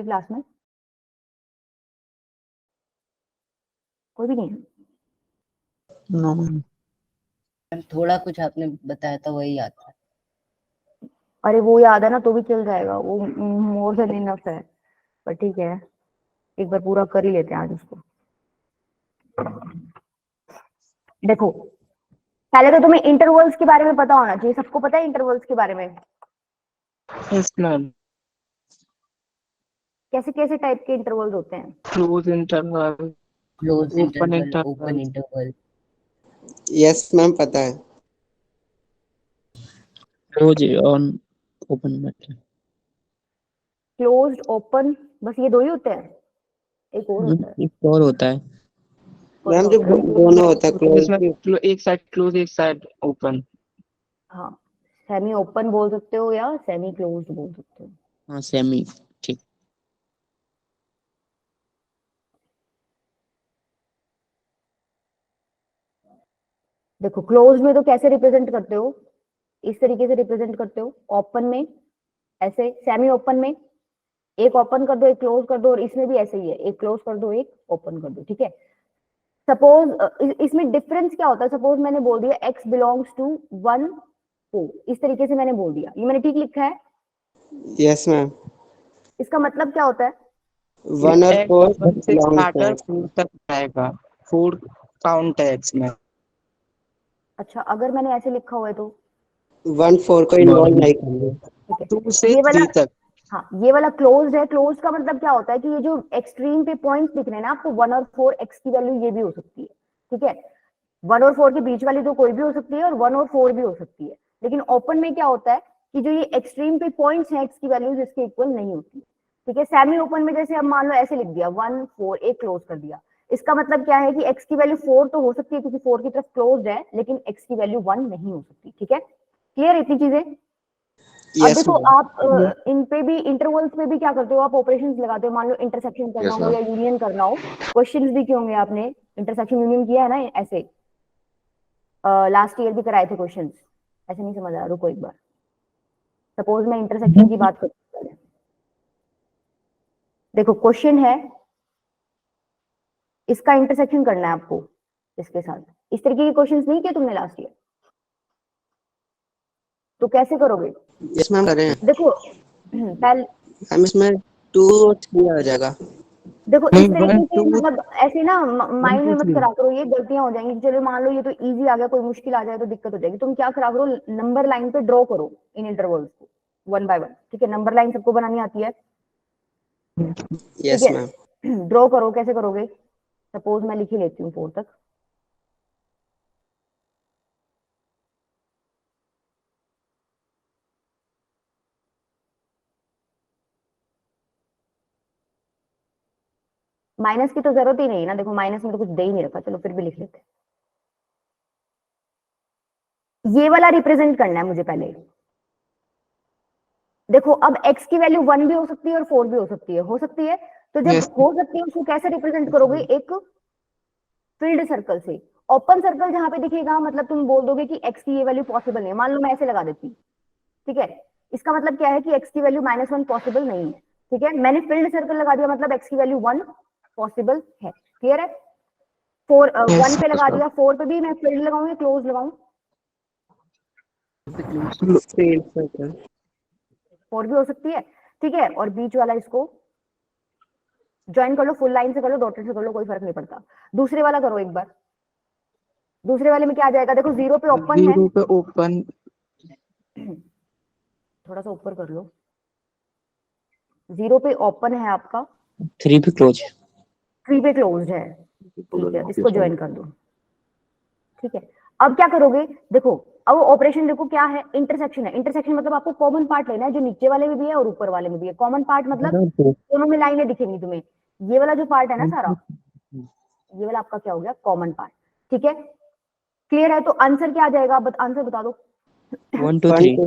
Class में कोई भी नहीं है? थोड़ा कुछ आपने बताया था वही याद था। अरे वो याद है ना तो भी चल जाएगा, वो मोर देन इनफ है। पर ठीक है, एक बार पूरा कर ही लेते हैं आज उसको। देखो, पहले तो तुम्हें इंटरवल्स के बारे में पता होना चाहिए। सबको पता है इंटरवल्स के बारे में? Yes ma'am. कैसे कैसे टाइप के इंटरवल्स होते हैं? Close interval, close open interval, open interval. Interval. Yes ma'am पता है। क्लोज ऑन ओपन मतलब क्लोज्ड, ओपन, बस ये दो ही होते हैं? एक और होता है? एक और होता है कौन सा मैम जो होता है? दोनों होता है जिसमें क्लोज। एक साइड क्लोज एक साइड ओपन। हाँ, सेमी ओपन बोल सकते हो या सेमी क्लोज्ड बोल सकते हो। हाँ सेमी, ठीक। देखो, क्लोज में तो कैसे रिप्रेजेंट करते हो? इस तरीके से रिप्रेजेंट करते हो। ओपन में ऐसे, सेमी ओपन में एक ओपन कर दो एक क्लोज कर दो, और इसमें भी ऐसे ही है, एक क्लोज कर दो एक ओपन कर दो। ठीक है, सपोज इसमें डिफरेंस क्या होता है? सपोज मैंने बोल दिया x बिलोंग्स टू 1 4, इस तरीके से मैंने बोल दिया, ये मैंने ठीक लिखा है? Yes ma'am. इसका मतलब क्या होता है? 1 और 4 1 से बिलोंग स्टार्टर 4 तक आएगा, 4 काउंट है एक्स में। अच्छा, अगर मैंने ऐसे लिखा हुआ है तो? 1 4 को इन्वॉल्व नहीं करेंगे। ठीक है, 2 से ये वाला, 3 तक। हाँ ये वाला क्लोज है। क्लोज का मतलब क्या होता है कि ये जो एक्सट्रीम पे पॉइंट्स दिख रहे हैं ना आपको, 1 और 4, एक्स की वैल्यू ये भी हो सकती है। ठीक है, 1 और 4 के बीच वाली तो कोई भी हो सकती है, और 1 और 4 भी हो सकती है। लेकिन ओपन में क्या होता है कि जो ये एक्सट्रीम पे पॉइंट्स हैं एक्स की वैल्यूज इसके इक्वल नहीं होती। ठीक है, सेमी ओपन में जैसे अब मान लो ऐसे लिख दिया 1 4 एक क्लोज कर दिया, इसका मतलब क्या है कि एक्स की वैल्यू 4 तो हो सकती है क्योंकि 4 की तरफ क्लोज है, लेकिन एक्स की वैल्यू 1 नहीं हो सकती। ठीक है, क्लियर इतनी चीजें? अब यस देखो मैम। आप इन पे भी, इंटरवल्स पे भी क्या करते हो आप? ऑपरेशंस लगाते हो। मान लो इंटरसेक्शन करना हो या यूनियन करना हो, क्वेश्चंस भी किए होंगे आपने, इंटरसेक्शन यूनियन किया है ना ऐसे, लास्ट ईयर भी कराए थे क्वेश्चंस। ऐसे नहीं समझ आ रहा, रुको एक बार। सपोज मैं इंटरसेक्शन की बात करती हूँ, देखो क्वेश्चन है, इसका इंटरसेक्शन करना है आपको इसके साथ। इस तरीके के क्वेश्चंस नहीं किए तुमने लास्ट ईयर? तो कैसे करोगे? यस मैम कर रहे हैं। देखो पहले, मैम इसमें 2 और 3 आ जाएगा। देखो इस नहीं, तरीके 1 से 2 मतलब ऐसे ना 1 माइंड में 2 मत 3। करा करो, ये गलतियां हो जाएंगी। चलो मान लो ये तो इजी आ गया, कोई मुश्किल आ जाए तो दिक्कत हो जाएगी। तुम क्या करा करो, नंबर लाइन पे ड्रॉ करो इन इंटरवल्स को 1 बाय 1। ठीक है, नंबर लाइन सबको बनानी आती है? ठीक यस है, मैम। ड्रॉ करो। कैसे करोगे? सपोज मैं लिख ही लेती हूँ 4 तक। माइनस की तो जरूरत ही नहीं है ना, देखो माइनस में तो कुछ दे ही नहीं रखा, चलो फिर भी लिख लेते हैं। ये वाला रिप्रेजेंट करना है मुझे पहले। देखो अब x की वैल्यू 1 भी हो सकती है और 4 भी हो सकती है, हो सकती है। तो जब यस। हो सकती है उसको कैसे रिप्रेजेंट करोगे? एक फील्ड सर्कल से। ओपन सर्कल जहां पे दिखेगा मतलब तुम बोल दोगे कि x की ये वैल्यू पॉसिबल नहीं है। मान लो मैं ऐसे लगा देती, ठीक है, इसका मतलब क्या है कि x की वैल्यू -1 पॉसिबल नहीं है। ठीक है, मैंने फील्ड सर्कल लगा दिया मतलब x की वैल्यू 1 पॉसिबल है। क्लियर है? 4 1 पे लगा दिया, 4 पे भी मैं फील्ड लगाऊं या क्लोज लगाऊं? 4 भी हो सकती है। ठीक है, और बीच वाला इसको ज्वाइन कर लो, फुल लाइन से कर लो, डॉटेड से कर लो, कोई फर्क नहीं पड़ता। दूसरे वाला करो एक बार। दूसरे वाले में क्या आ जाएगा? देखो 0 पे ओपन है, 0 पे ओपन, थोड़ा सा ऊपर कर लो। 0 पे ओपन है आपका, 3 पे क्लोज। 3 पे क्लोज्ड है। ठीक है, इसको ज्वाइन कर दो। ठीक है, अब क्या करोगे? देखो अब ऑपरेशन देखो क्या है, इंटरसेक्शन है। इंटरसेक्शन मतलब आपको कॉमन पार्ट लेना है, जो नीचे वाले में भी है और ऊपर वाले में भी है। कॉमन पार्ट मतलब दोनों में लाइनें दिखेंगी तुम्हें, ये वाला जो पार्ट है ना सारा, ये वाला आपका क्या हो गया? Common part. ठीक है, क्लियर है? तो आंसर क्या आ जाएगा? आंसर बता दो। 1 2 3।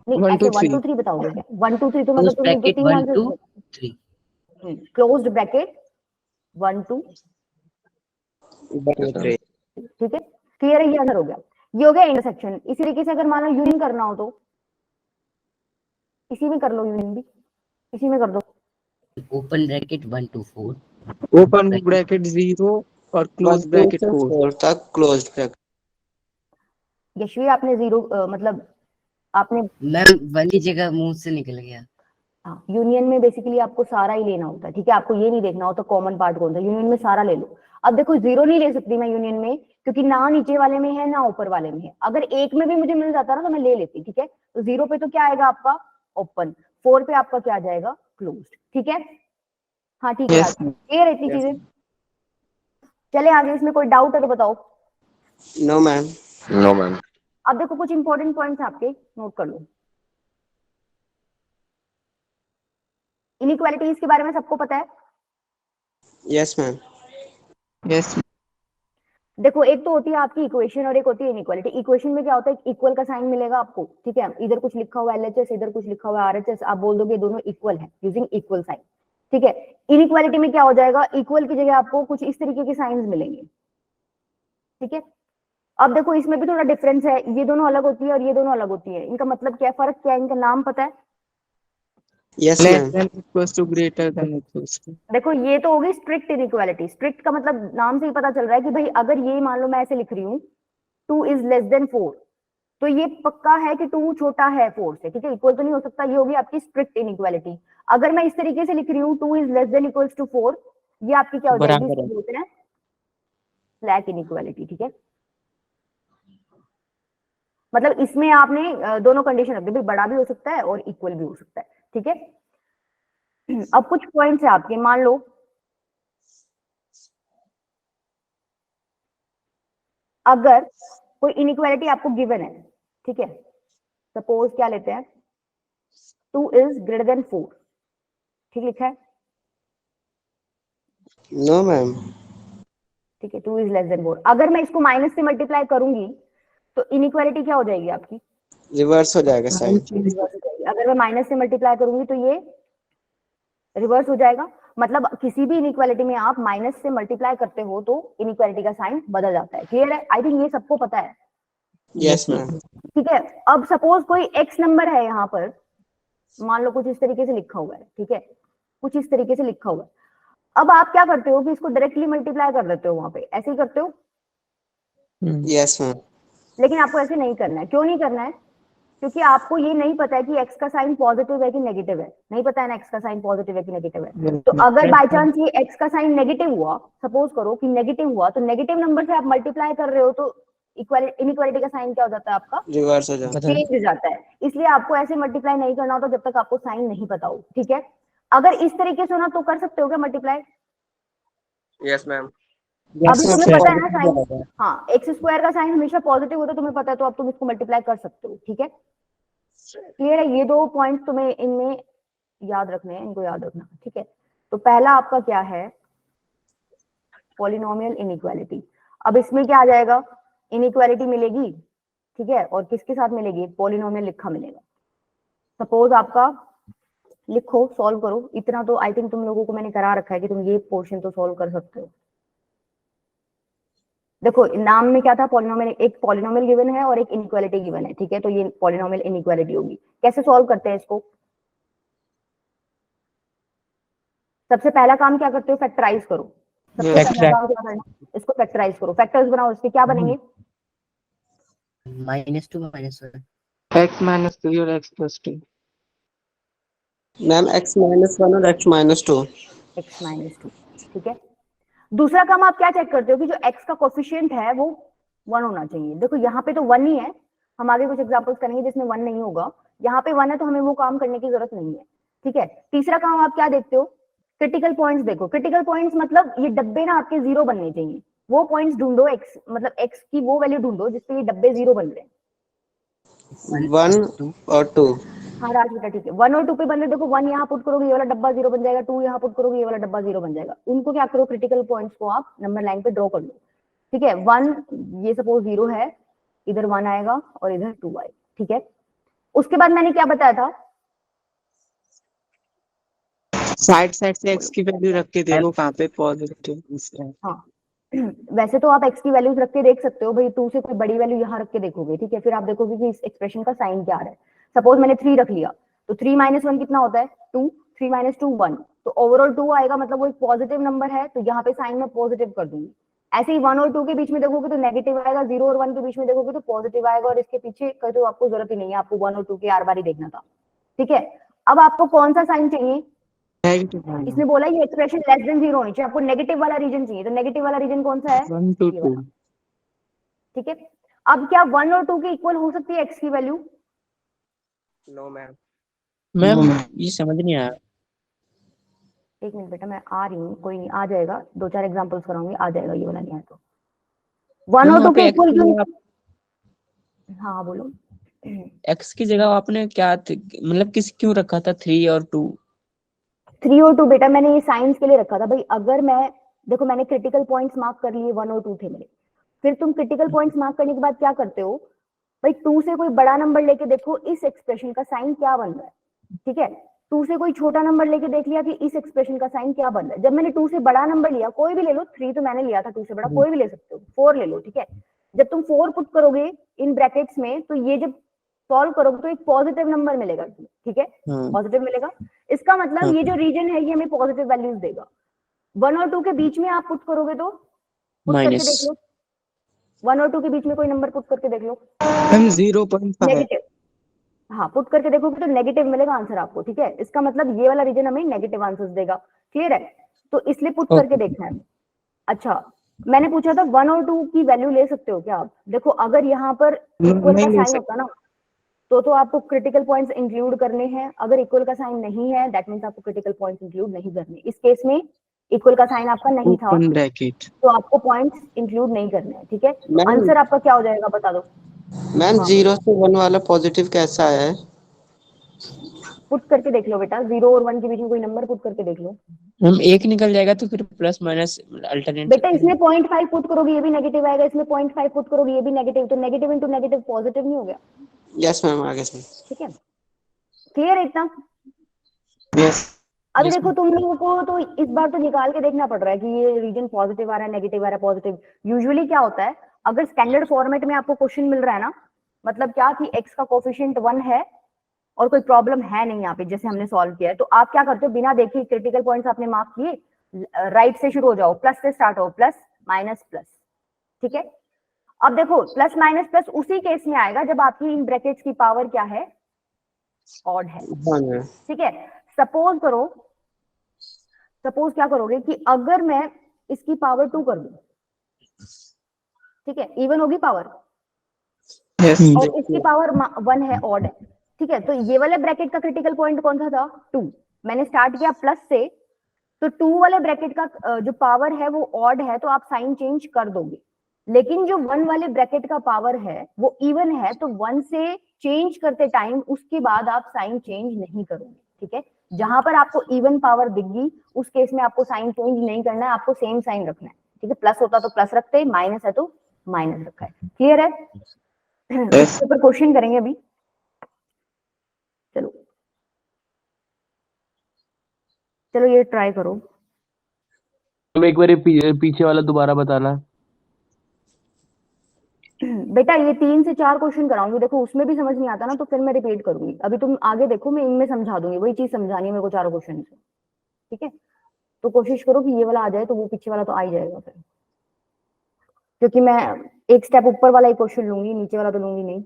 नहीं 1 ऐसे 2 1 2 3। 3 बताओगे क्या? 1 2 3 तो मतलब क्लोज तुमने जो ब्रैकेट तीन 1 2 आंसर, 3। क्लोज्ड ब्रैकेट 1 2, ठीक है, क्लियर है? ये आंसर हो गया, ये हो गया इंटरसेक्शन। इसी तरीके से अगर मान लो यूनियन करना हो तो इसी में कर लो, यूनियन भी इसी में कर दो। Open bracket 1 to 4 open bracket 0 और क्लोज 1 ब्रैकेट से 4। 4 तक क्लोज ब्रैकेट। यशवी आपने जीरो मतलब आपने मैम 1 की जगह मुंह से निकल गया। हाँ, यूनियन में बेसिकली आपको सारा ही लेना होता है, ठीक है। आपको ये नहीं देखना होता कॉमन पार्ट कौन सा, यूनियन में सारा ले लो। अब देखो जीरो नहीं ले सकती मैं यूनियन में, क्योंकि ना नीचे वाले में है ना ऊपर वाले में है। अगर एक में भी मुझे मिल जाता ना तो मैं ले लेती, ठीक है। तो जीरो पे तो क्या आएगा आपका ओपन, 4 पे आपका क्या आ जाएगा क्लोज्ड, ठीक है। हाँ ठीक है, यस क्लियर है इतनी चीजें। चले आगे, इसमें कोई डाउट है तो बताओ। No ma'am. No ma'am. अब देखो कुछ इंपॉर्टेंट पॉइंट्स आपके नोट कर लो। इनइक्वालिटीज के बारे में सबको पता है। Yes ma'am. यस देखो एक तो होती है आपकी इक्वेशन और एक होती है इनइक्वालिटी। इक्वेशन में क्या होता है, इक्वल का साइन मिलेगा आपको, ठीक है। इधर कुछ लिखा हुआ है एलएचएस, इधर कुछ लिखा हुआ है आरएचएस, आप बोल दोगे दोनों इक्वल है यूजिंग इक्वल साइन, ठीक है। इनइक्वालिटी में क्या हो जाएगा, इक्वल की जगह आपको कुछ इस तरीके के साइंस मिलेंगे, ठीक है। अब देखो इसमें भी थोड़ा डिफरेंस है, ये दोनों अलग होती है और ये दोनों अलग होती है। इनका मतलब क्या है, फर्क क्या है, इनका नाम पता है। Yes less ma'am. Than equals to greater than equals to. देखो ये तो होगी स्ट्रिक्ट इनइक्वालिटी। स्ट्रिक्ट का मतलब नाम से ही पता चल रहा है कि भाई अगर ये मान लो मैं ऐसे लिख रही हूँ 2 इज लेस देन 4, तो ये पक्का है कि 2 छोटा है 4 से, ठीक है। इक्वल तो नहीं हो सकता, ये होगी आपकी स्ट्रिक्ट इनइक्वालिटी। अगर मैं इस तरीके से लिख रही हूँ 2 is less than equals to 4, ये आपकी क्या हो जाएगी, बराबर है। इसको बोलते हैं स्लैक इनइक्वालिटी, ठीक है। मतलब इसमें आपने दोनों कंडीशन रख दी, भाई बड़ा भी हो सकता है और इक्वल भी हो सकता है, ठीक है। अब कुछ पॉइंट्स है आपके, मान लो अगर कोई इनइक्वालिटी आपको गिवन है, ठीक है। सपोज क्या लेते हैं, 2 इज ग्रेटर देन 4, ठीक लिखा है, नो मैम। ठीक है। 2 इज लेस देन 4, अगर मैं इसको माइनस से मल्टीप्लाई करूंगी तो इनइक्वालिटी क्या हो जाएगी आपकी, रिवर्स हो जाएगा साइन। रिवर्स हो जाएगी। अगर मैं माइनस से मल्टीप्लाई करूंगी तो ये रिवर्स हो जाएगा। मतलब किसी भी इनइक्वालिटी में आप माइनस से मल्टीप्लाई करते हो तो इनइक्वालिटी का साइन बदल जाता है। क्लियर है, आई थिंक ये सबको पता है, यस मैम। ठीक है। अब सपोज कोई एक्स नंबर है यहाँ पर, मान लो कुछ इस तरीके से लिखा हुआ है, ठीक है, कुछ इस तरीके से लिखा हुआ है। अब आप क्या करते हो कि इसको डायरेक्टली मल्टीप्लाई कर देते हो, वहां पे ऐसे ही करते हो, यस मैम। लेकिन आपको ऐसे नहीं करना है। क्यों नहीं करना है, क्योंकि आपको ये नहीं पता है कि एक्स का साइन पॉजिटिव है कि नेगेटिव है। नहीं पता है ना एक्स का साइन पॉजिटिव है कि नेगेटिव है। तो अगर बाय चांस ये एक्स का साइन नेगेटिव हुआ, सपोज करो कि नेगेटिव हुआ, तो नेगेटिव नंबर से आप मल्टीप्लाई कर रहे हो तो इनइक्वालिटी का साइन क्या हो जाता है आपका, रिवर्स हो जाएगा। चेंज हो जाता है। इसलिए आपको ऐसे मल्टीप्लाई नहीं करना होता जब तक आपको साइन नहीं पता हो, ठीक है। अगर इस तरीके से होना तो कर सकते हो क्या मल्टीप्लाई, यस मैम। अभी तुम्हें पता है ना साइन, हाँ एक्स स्क्वायर का साइन हमेशा पॉजिटिव होता है, तुम्हें पता है, तो अब तुम इसको मल्टीप्लाई कर सकते हो, ठीक है। क्लियर है, ये दो पॉइंट तुम्हें इनमें याद रखने हैं, इनको याद रखना, ठीक है। तो पहला आपका क्या है, पॉलिनोमियल इनइक्वालिटी। अब इसमें क्या आ जाएगा, इनइक्वालिटी मिलेगी, ठीक है, और किसके साथ मिलेगी, पॉलिनोमियल लिखा मिलेगा। सपोज आपका लिखो, सॉल्व करो, इतना तो आई थिंक तुम लोगों को मैंने करा रखा है कि तुम ये पोर्शन तो सॉल्व कर सकते हो। देखो नाम में क्या था, पॉलिनोमियल, एक पॉलिनोमियल गिवन है और एक इनइक्वालिटी गिवन है, ठीक है। तो ये पॉलिनोमियल इनइक्वालिटी होगी। कैसे सॉल्व करते हैं इसको, सबसे पहला काम क्या करते हो, फैक्टराइज करो। सबसे पहला काम क्या करना, इसको फैक्टराइज करो, फैक्टर्स बनाओ, इसके क्या बनेंगे, -2 -1 x माइनस 3 और x प्लस 2। मैम x-1 और x-2। x-2, ठीक है। दूसरा काम आप क्या चेक करते हो कि जो x का कोफिशिएंट है वो 1 होना चाहिए। देखो यहाँ पे तो 1 ही है, हम आगे कुछ एग्जांपल्स करेंगे जिसमें 1 नहीं होगा। यहाँ पे 1 है तो हमें वो काम करने की जरूरत नहीं है, ठीक है। तीसरा काम आप क्या देखते हो, क्रिटिकल पॉइंट्स देखो। क्रिटिकल पॉइंट्स मतलब ये डब्बे ना आपके 0 बनने चाहिए, वो पॉइंट्स ढूंढो, x मतलब x की वो वैल्यू ढूंढो जिसपे ये डब्बे 0 बन रहे हैं। 1 और 2। हाँ राज बेटा, ठीक है। 1 और 2 पे बन रहे, देखो 1 यहाँ पुट करोगे ये वाला डब्बा 0 बन जाएगा, 2 यहाँ पुट करोगे ये वाला डब्बा 0 बन जाएगा। उनको क्या करो, क्रिटिकल पॉइंट्स को आप नंबर लाइन पे ड्रॉ कर लो, ठीक है। 1 ये सपोज 0 है, इधर 1 आएगा और इधर 2 आएगा, ठीक है। उसके बाद मैंने क्या बताया था, साइड साइड से x की वैल्यू रख के देखो कहाँ पे पॉजिटिव। हाँ वैसे तो आप x की वैल्यूज रख के देख सकते हो, भाई 2 से कोई बड़ी वैल्यू यहाँ रख के देखोगे, ठीक है। फिर आप देखोगे कि इस एक्सप्रेशन का साइन क्या आ रहा है। सपोज मैंने 3 रख लिया, तो 3 - 1 कितना होता है, 2, 3 - 2 1, तो ओवरऑल 2 आएगा, मतलब वो एक पॉजिटिव नंबर है, तो यहाँ पे साइन में पॉजिटिव कर दूंगी। ऐसे ही 1 और 2 के बीच में देखोगे तो नेगेटिव आएगा, 0 और 1 के बीच में देखोगे तो पॉजिटिव आएगा, और इसके पीछे का तो आपको जरूरत ही नहीं है, आपको 1 और 2 के आर बार ही देखना था। ठीक है, अब आपको कौन सा साइन चाहिए? नेगेटिव इसने बोला ये एक्सप्रेशन लेस देन 0 होनी चाहिए, आपको नेगेटिव वाला रीजन चाहिए, तो नेगेटिव वाला रीजन कौन सा है? 1 to ये 2। वाला। ठीक है, अब क्या 1 और 2 के इक्वल हो सकती है एक्स की वैल्यू? No, ma'am. मैम ये समझ नहीं आया। एक मिनट बेटा, मैं आ रही हूँ, कोई नहीं, आ जाएगा, 2-4 एग्जांपल्स कराऊंगी, आ जाएगा, ये वाला नहीं है तो 1 और 2 के इक्वल क्यों? हाँ बोलो। एक्स की जगह आपने क्या मतलब किस क्यों रखा था 3 और 2? 3 और 2 बेटा मैंने ये साइंस के लिए रखा था भाई, अगर मैं देखो मैंने क्रिटिकल पॉइंट्स मार्क कर लिए, 1 और 2 थे मेरे, फिर तुम क्रिटिकल पॉइंट्स मार्क करने के बाद क्या करते हो भाई, 2 से कोई बड़ा नंबर लेके देखो इस एक्सप्रेशन का साइन क्या बन रहा है। ठीक है, 2 से कोई छोटा नंबर लेके देख लिया कि इस एक्सप्रेशन का साइन क्या बन रहा है। जब मैंने 2 से बड़ा नंबर लिया, कोई भी ले लो, 3 तो मैंने लिया था, 2 से बड़ा कोई भी ले सकते हो, 4 ले लो। ठीक है, जब तुम 4 पुट करोगे इन ब्रैकेट्स में, तो ये जब सॉल्व करोगे तो एक पॉजिटिव नंबर मिलेगा। ठीक है, पॉजिटिव मिलेगा, इसका मतलब ये जो रीजन है ये हमें पॉजिटिव वैल्यूज देगा। 1 और 2 के बीच में आप पुट करोगे तो पुट करके देख लो, 1 और 2 के बीच में कोई नंबर पुट करके देख लो, हम 0.5 नेगेटिव। हाँ, पुट करके देखोगे तो नेगेटिव मिलेगा आंसर आपको। ठीक है, इसका मतलब ये वाला रीजन हमें नेगेटिव आंसर्स देगा। क्लियर है, तो इसलिए पुट करके देखना है। अच्छा, मैंने पूछा था 1 और 2 की वैल्यू ले सकते हो क्या आप? देखो अगर यहाँ पर इक्वल का नहीं ले साइन होता ना, तो आपको क्रिटिकल पॉइंट्स इंक्लूड करने हैं। अगर इक्वल का साइन नहीं है, दैट मींस आपको क्रिटिकल पॉइंट्स इंक्लूड नहीं करने। इस केस में इक्वल का साइन आपका नहीं था, ओपन ब्रैकेट, तो आपको पॉइंट्स इंक्लूड नहीं करने हैं। ठीक है, तो मैम आंसर आपका क्या हो जाएगा बता दो। मैम हाँ, 0 से 1 वाला पॉजिटिव कैसा है? पुट करके देख लो बेटा, 0 और 1 के बीच में कोई नंबर पुट करके देख लो। हम एक निकल जाएगा तो फिर प्लस माइनस अल्टरनेट बेटा इसमें 0.5 पुट करोगे ये भी नेगेटिव आएगा, इसमें 0.5 पुट करोगे ये भी नेगेटिव, तो नेगेटिव इंटू नेगेटिव पॉजिटिव नहीं हो गया? यस मैम, आगे से। ठीक है, क्लियर है इतना? यस। अभी देखो तुम लोगों को तो इस बार तो निकाल के देखना पड़ रहा है कि ये रीजन पॉजिटिव आ रहा है, नेगेटिव आ रहा है, पॉजिटिव। यूजुअली क्या होता है, अगर स्टैंडर्ड फॉर्मेट में आपको क्वेश्चन मिल रहा है ना, मतलब क्या कि x का कोफिशिएंट 1 है और कोई प्रॉब्लम है नहीं यहाँ पे, जैसे हमने सॉल्व किया है, तो आप क्या करते हो, बिना देखे क्रिटिकल पॉइंट्स आपने मार्क किए, राइट से शुरू हो जाओ, प्लस से स्टार्ट हो, प्लस माइनस प्लस। ठीक है, अब देखो प्लस माइनस प्लस उसी केस में आएगा जब आपकी इन ब्रैकेट्स की पावर क्या है, ऑड है। हाँ मैम। ठीक है, सपोज करो, सपोज क्या करोगे कि अगर मैं इसकी पावर 2 कर दूं, ठीक है, इवन होगी पावर, यस। और इसकी पावर 1 है, ऑड है। ठीक है, तो ये वाले ब्रैकेट का क्रिटिकल पॉइंट कौन सा था? 2। मैंने स्टार्ट किया प्लस से, तो 2 वाले ब्रैकेट का जो पावर है वो ऑड है, तो आप साइन चेंज कर दोगे। लेकिन जो 1 वाले ब्रैकेट का पावर है वो इवन है, तो 1 से चेंज करते टाइम उसके बाद आप साइन चेंज नहीं करोगे। ठीक है, जहां पर आपको इवन पावर दिखगी उस केस में आपको साइन चेंज नहीं करना है, आपको सेम साइन रखना है। ठीक है, प्लस होता तो प्लस रखते, माइनस है तो माइनस रखा है। क्लियर है? इसके ऊपर क्वेश्चन करेंगे अभी, चलो चलो ये ट्राई करो। एक बार पीछे वाला दोबारा बताना। बेटा ये 3 से 4 क्वेश्चन कराऊंगी, देखो उसमें भी समझ नहीं आता ना तो फिर मैं रिपीट करूंगी। अभी तुम आगे देखो, मैं इनमें समझा दूंगी, वही चीज समझानी है मेरे को चारों क्वेश्चन से। ठीक है, तो कोशिश करो कि ये वाला आ जाए, तो वो पीछे वाला तो आ ही जाएगा फिर, क्योंकि मैं एक स्टेप ऊपर वाला ही क्वेश्चन लूंगी, नीचे वाला तो लूंगी नहीं।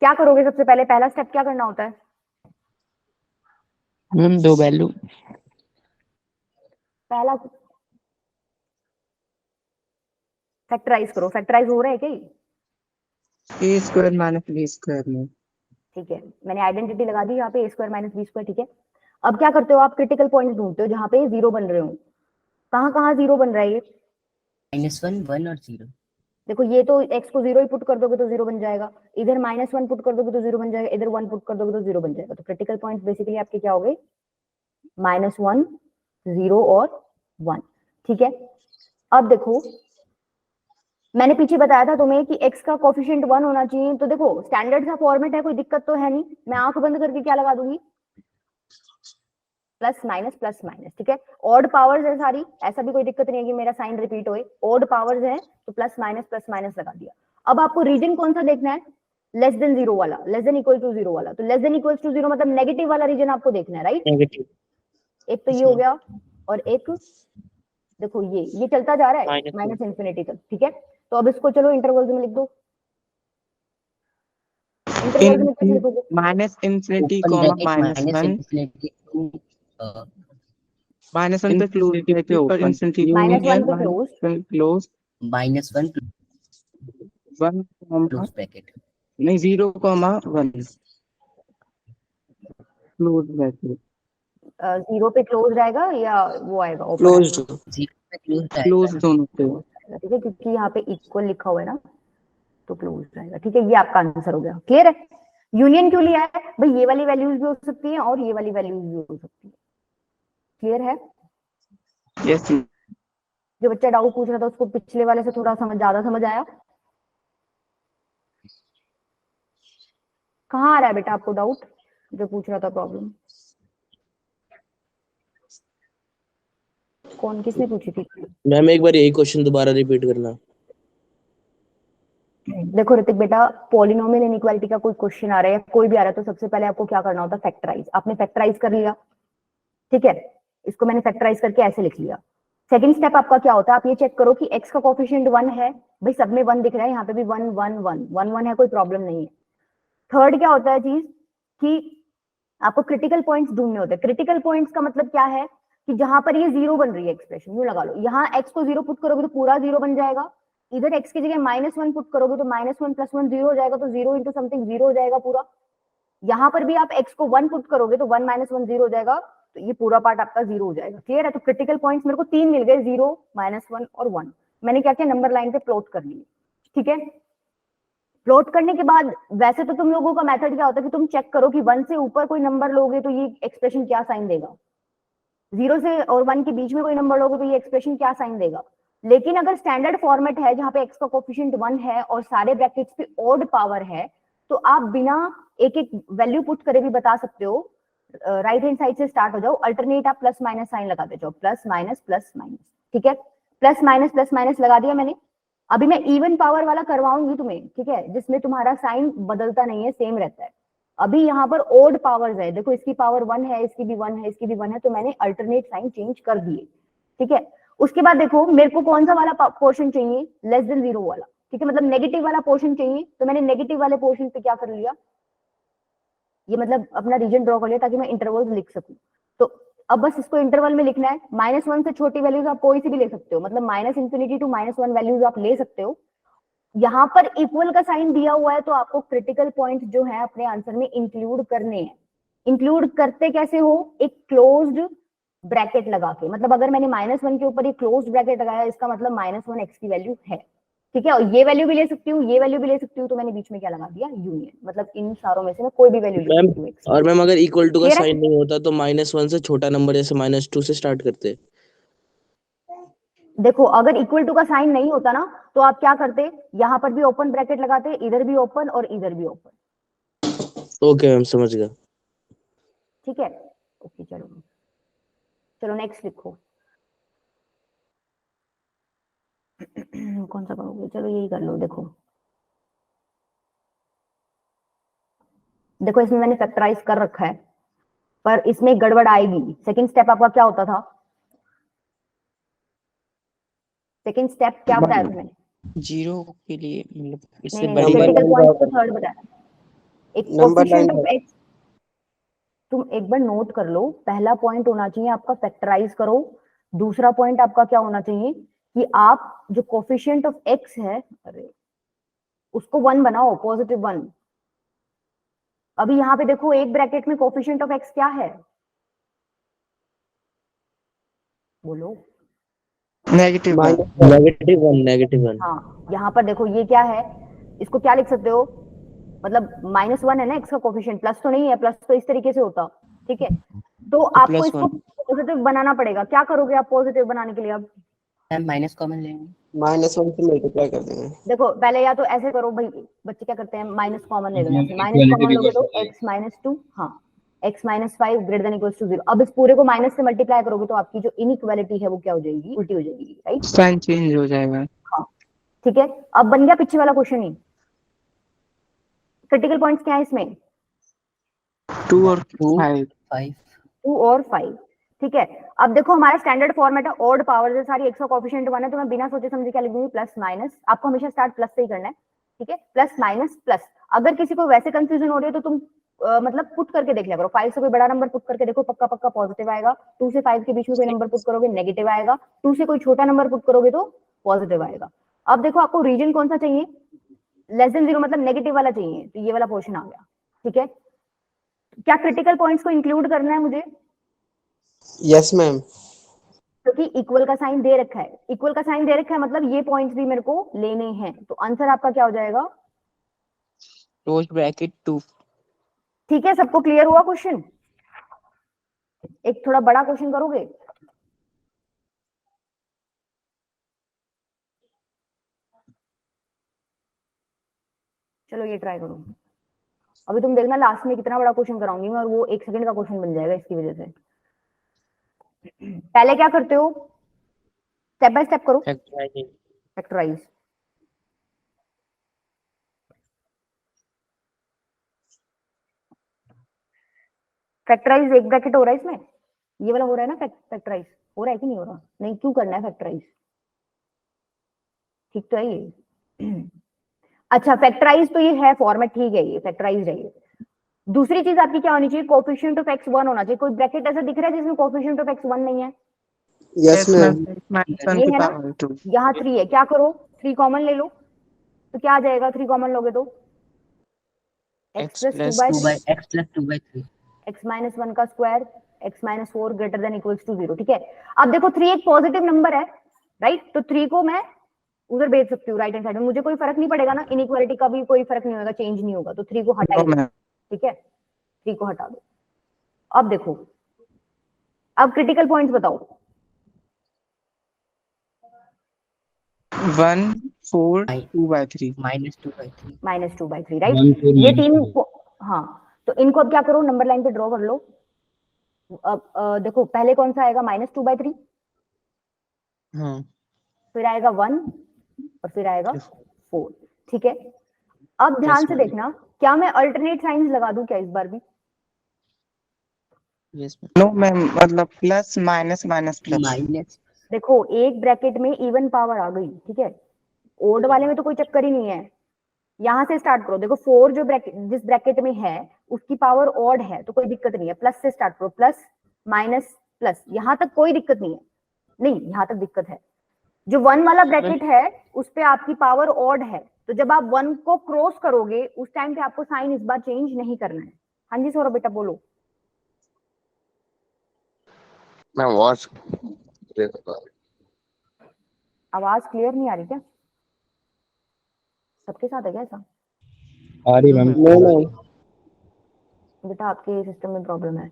क्या करोगे सबसे पहले, पहला स्टेप क्या करना होता है? मैम 2 वैल्यू पहला फैक्टराइज करो, फैक्टराइज हो रहा है क्या ये? ए स्क्वायर माइनस बी स्क्वायर में। ठीक है, मैंने आइडेंटिटी लगा दी यहाँ पे, a square minus b square. ठीक है, अब क्या करते हो आप, क्रिटिकल पॉइंट ढूंढते हो जहाँ पे 0 बन रहे हो। कहाँ कहाँ 0 बन रहा है ये? -1 1 और 0। देखो ये तो x को 0 ही पुट कर दोगे तो 0 बन जाएगा, इधर -1 पुट कर दोगे तो 0 बन जाएगा, इधर 1 पुट कर दोगे तो 0 बन जाएगा। तो क्रिटिकल पॉइंट्स बेसिकली आपके क्या हो गए, -1 0 और 1। ठीक है, अब देखो मैंने पीछे बताया था तुम्हें कि x का कोफिशिएंट 1 होना चाहिए, तो देखो स्टैंडर्ड सा फॉर्मेट है, कोई दिक्कत तो है नहीं। मैं आंख बंद करके क्या लगा दूंगी, प्लस माइनस। ठीक है, ऑड पावर्स है सारी, ऐसा भी कोई दिक्कत नहीं है कि मेरा साइन रिपीट होए, ऑड पावर्स है तो प्लस माइनस लगा दिया। अब आपको रीजन कौन सा देखना है, लेस देन जीरो वाला, less than equal to zero वाला। तो less than equal to zero मतलब नेगेटिव वाला रीजन आपको देखना है, राइट। नेगेटिव एक तो ये हो गया, और एक देखो ये चलता जा रहा है माइनस माइनस इंफिनिटी तक, ठीक है। तो अब इसको चलो इंटरवल्स में लिख दो। इंटरवल्स में कैसे लिखोगे? Minus infinity open comma bracket minus minus one, infinity to minus one पे क्लोज पे ओपन, इंफिनिटी -1 यूनियन पे close, close, -1 one comma close bracket. नहीं 0,1 क्लोज ब्रैकेट, 0 पे क्लोज रहेगा या वो आएगा ओपन क्लोज्ड। आएगा? 0 पे क्लोज क्लोज दोनों पे। Closed आएगा, ठीक है, क्योंकि यहाँ पे इक्वल लिखा हुआ है ना, तो क्लोज रहेगा, ठीक है। ये आपका आंसर हो गया। क्लियर है? यूनियन क्यों लिया है भाई? ये वाली वैल्यूज भी हो सकती है और ये वाली वैल्यूज भी हो सकती है। क्लियर है? यस जो बच्चा डाउट पूछ रहा था उसको पिछले वाले से थोड़ा ज्यादा समझ आया? कहाँ आ रहा है बेटा आपको डाउट जो पूछ रहा था प्रॉब्लम? कौन, किसने पूछी थी? मैम एक बार यही क्वेश्चन दोबारा रिपीट करना। देखो ऋतिक बेटा, पॉलिनोमियल इनइक्वालिटी का कोई क्वेश्चन आ रहा है या कोई भी आ रहा है तो सबसे पहले आपको क्या करना होता है? फैक्टराइज। आपने फैक्टराइज कर लिया, ठीक है, इसको मैंने फैक्टराइज करके ऐसे लिख लिया। सेकंड स्टेप आपका क्या होता है? आप ये चेक करो कि x का कोफिशिएंट 1 है, भाई सब में 1 दिख रहा है, यहाँ पे भी 1 1 1 1 1 है, कोई प्रॉब्लम नहीं है। थर्ड क्या होता है चीज कि आपको क्रिटिकल पॉइंट्स ढूंढने होते हैं। क्रिटिकल पॉइंट्स का मतलब क्या है कि जहां पर ये जीरो बन रही है एक्सप्रेशन, यूं लगा लो, यहाँ x को जीरो पुट करोगे तो पूरा जीरो बन जाएगा, इधर x की जगह -1 पुट करोगे तो -1 + 1 जीरो हो जाएगा, तो 0 इंटू समथिंग जीरो हो जाएगा पूरा। यहाँ पर भी आप x को 1 पुट करोगे तो 1 - 1 जीरो हो जाएगा, तो ये पूरा पार्ट आपका जीरो हो जाएगा। क्लियर है? तो क्रिटिकल पॉइंट्स मेरे को 3 मिल गए, 0 -1 और 1। मैंने क्या किया? नंबर लाइन पे प्लॉट कर लिए, ठीक है। प्लॉट करने के बाद वैसे तो तुम लोगों का मेथड क्या होता है कि तुम चेक करो कि 1 से ऊपर कोई नंबर लोगे तो ये एक्सप्रेशन क्या साइन देगा, 0 से और 1 के बीच में कोई नंबर लोगे तो ये एक्सप्रेशन क्या साइन देगा। लेकिन अगर स्टैंडर्ड फॉर्मेट है जहां पे x का कोफिशिएंट 1 है और सारे ब्रैकेट्स पे ऑड पावर है, तो आप बिना एक एक वैल्यू पुट करे भी बता सकते हो। राइट हैंड साइड से स्टार्ट हो जाओ, अल्टरनेट आप प्लस माइनस साइन लगाते जाओ, प्लस माइनस, ठीक है। प्लस माइनस लगा दिया मैंने। अभी मैं इवन पावर वाला करवाऊंगी तुम्हें, ठीक है, जिसमें तुम्हारा साइन बदलता नहीं है, सेम रहता है। अभी यहाँ पर ओड पावर्स है, देखो इसकी पावर 1 है, इसकी भी 1 है, इसकी भी 1 है, तो मैंने अल्टरनेट साइन चेंज कर दिए, ठीक है। उसके बाद देखो मेरे को कौन सा वाला पोर्शन चाहिए? लेस देन जीरो वाला, ठीक है, मतलब नेगेटिव वाला पोर्शन चाहिए, तो मैंने नेगेटिव वाले पोर्शन पे क्या कर लिया? ये मतलब अपना रीजन ड्रॉ कर लिया ताकि मैं इंटरवल्स लिख सकूं। तो अब बस इसको इंटरवल में लिखना है। -1 से छोटी वैल्यूज आप कोई सी भी ले सकते हो, मतलब -∞ to -1 वैल्यूज आप ले सकते हो। यहाँ पर इक्वल का साइन दिया हुआ है तो आपको क्रिटिकल पॉइंट जो है अपने आंसर में इंक्लूड करने हैं। इंक्लूड करते कैसे हो? एक क्लोज्ड ब्रैकेट लगा के, मतलब अगर मैंने -1 के ऊपर ये क्लोज्ड ब्रैकेट लगाया, इसका मतलब -1 x की वैल्यू है, ठीक है। और ये वैल्यू भी ले सकती हूँ, ये वैल्यू भी ले सकती हूँ, तो मैंने बीच में क्या लगा दिया? यूनियन, मतलब इन सारों में से मैं कोई भी वैल्यू ले मैम सकती हूँ x की। और मैम अगर इक्वल टू का Clear है? साइन नहीं होता तो -1 से छोटा नंबर जैसे -2 से स्टार्ट करते। देखो अगर इक्वल टू का साइन नहीं होता ना तो आप क्या करते? यहाँ पर भी ओपन ब्रैकेट लगाते, इधर भी ओपन और इधर भी ओपन। ओके मैम समझ गया। ठीक है, ओके, चलो चलो नेक्स्ट लिखो। कौन सा करोगे? चलो यही कर लो। देखो देखो इसमें मैंने फैक्टराइज कर रखा है, पर इसमें गड़बड़ आएगी। सेकंड स्टेप आपका क्या होता था? सेकंड स्टेप क्या बताया था मैंने? जीरो के लिए मतलब इससे नहीं, बड़ी क्रिटिकल Number पॉइंट तो थर्ड बताया। एक Number coefficient line of x, तुम एक बार नोट कर लो। पहला पॉइंट होना चाहिए आपका फैक्टराइज करो। दूसरा पॉइंट आपका क्या होना चाहिए कि आप जो कोफिशिएंट ऑफ x है, अरे उसको 1 बनाओ, +1। अभी यहाँ पे देखो एक ब्रैकेट में कोफिशिएंट ऑफ x क्या है? बोलो। नेगेटिव minus -1 हाँ, यहाँ पर देखो ये क्या है? इसको क्या लिख सकते हो? मतलब -1 है ना x का कोफिशिएंट, प्लस तो नहीं है, प्लस तो इस तरीके से होता, ठीक है। तो आपको इसको +1 पॉजिटिव बनाना पड़ेगा। क्या करोगे आप पॉजिटिव बनाने के लिए? अब मैम माइनस कॉमन लेंगे। -1 से मल्टीप्लाई कर देंगे। देखो पहले या तो ऐसे करो भाई, बच्चे क्या करते हैं, माइनस कॉमन ले लो। यहाँ से माइनस कॉमन लोगे तो x - 2, हाँ, x - 5 > 0। अब इस पूरे को माइनस से मल्टीप्लाई करोगे तो आपकी जो इनइक्वालिटी है वो क्या हो जाएगी? उल्टी हो जाएगी, राइट। साइन चेंज हो जाएगा। हाँ, ठीक है, अब बन गया पीछे वाला क्वेश्चन ही। क्रिटिकल पॉइंट्स क्या है इसमें? 2 और 2 5 5 2 और 5। ठीक है, अब देखो हमारा स्टैंडर्ड फॉर्मेट है ऑड पावर, जैसे सारी 100 का कोएफिशिएंट 1 है तो मैं बिना सोचे समझे क्या लिख दूंगी, प्लस माइनस। आपको हमेशा स्टार्ट प्लस से ही करना है, ठीक है, प्लस माइनस प्लस। अगर किसी को वैसे कंफ्यूजन हो रही है तो तुम मतलब पुट करके देख लिया करो, 5 से कोई बड़ा नंबर पुट करके देखो, पक्का पक्का पॉजिटिव आएगा। 2 से 5 के बीच में कोई नंबर पुट करोगे नेगेटिव आएगा, 2 से कोई छोटा नंबर पुट करोगे तो पॉजिटिव आएगा। अब देखो आपको रीजन कौन सा चाहिए, लेस देन 0 मतलब नेगेटिव वाला चाहिए, तो ये वाला पोर्शन आ गया। ठीक है, क्या क्रिटिकल पॉइंट्स को इंक्लूड करना है मुझे? Yes ma'am. क्योंकि इक्वल का साइन दे रखा है, इक्वल का साइन दे रखा है मतलब ये पॉइंट्स भी मेरे को लेने हैं, तो आंसर आपका क्या हो जाएगा? Close bracket 2। ठीक है, सबको क्लियर हुआ क्वेश्चन? एक थोड़ा बड़ा क्वेश्चन करोगे? चलो ये ट्राई करो, अभी तुम देखना लास्ट में कितना बड़ा क्वेश्चन कराऊंगी मैं, और वो 1 सेकंड का क्वेश्चन बन जाएगा इसकी वजह से। पहले क्या करते हो, स्टेप बाय स्टेप करो। फैक्टराइजिंग। फैक्टराइज, फैक्टराइज एक ब्रैकेट हो रहा है इसमें, ये वाला हो रहा है ना फैक्टराइज, हो रहा है कि नहीं हो रहा? नहीं, क्यों करना है फैक्टराइज? ठीक तो है ये। अच्छा फैक्टराइज तो ये है फॉर्मेट, ठीक है, ये फैक्टराइज है ये। दूसरी चीज आपकी क्या होनी चाहिए, कोएफिशिएंट ऑफ x 1 होना चाहिए। कोई ब्रैकेट ऐसा दिख रहा है जिसमें कोएफिशिएंट ऑफ x 1 नहीं है? Yes ma'am. -1 ये की है ना, पावर 2। यहाँ 3 है, क्या करो 3 कॉमन ले लो, तो क्या आ जाएगा 3 कॉमन लोगे तो x x plus 2 plus by 2 by x plus 2 by 3 x minus 1 का square x minus 4 greater than equals to 0। ठीक है, अब देखो 3 एक पॉजिटिव नंबर है, राइट, तो 3 को मैं उधर भेज सकती हूँ राइट हैंड साइड में, मुझे कोई फर्क नहीं पड़ेगा ना, इनइक्वालिटी का भी कोई फर्क नहीं होगा, चेंज नहीं होगा, तो 3 को हटा नो दो। मैम। ठीक है, 3 को हटा दो। अब देखो, अब क्रिटिकल पॉइंट्स बताओ। 1 4 2/3 -2 by 3 माइनस 2/3, राइट, ये तीन हाँ, तो इनको अब क्या करो, नंबर लाइन पे ड्रॉ कर लो। अब देखो पहले कौन सा आएगा, -2/3, हाँ फिर आएगा 1 और फिर आएगा 4। ठीक है, अब ध्यान से देखना, क्या मैं अल्टरनेट साइंस लगा दूं क्या इस बार भी? Yes ma'am. नो मैम, मतलब plus minus minus plus. Minus देखो एक ब्रैकेट में इवन पावर आ गई, ठीक है, ओड वाले में तो कोई चक्कर ही नहीं है। यहां से स्टार्ट करो, देखो 4 जो ब्रैकेट जिस ब्रैकेट में है उसकी पावर ऑड है तो कोई दिक्कत नहीं है, प्लस से स्टार्ट करो, प्लस माइनस प्लस, यहां तक कोई दिक्कत नहीं है। नहीं, यहां तक दिक्कत है, जो 1 वाला ब्रैकेट है उस पे आपकी पावर ऑड है, तो जब आप 1 को क्रॉस करोगे उस टाइम पे आपको साइन इस बार चेंज नहीं करना है। हाँ जी सौरभ बेटा बोलो। मैं वॉच आवाज क्लियर नहीं आ रही क्या? सबके साथ है क्या ऐसा? आ रही मैम। No ma'am. बेटा आपके सिस्टम में प्रॉब्लम है।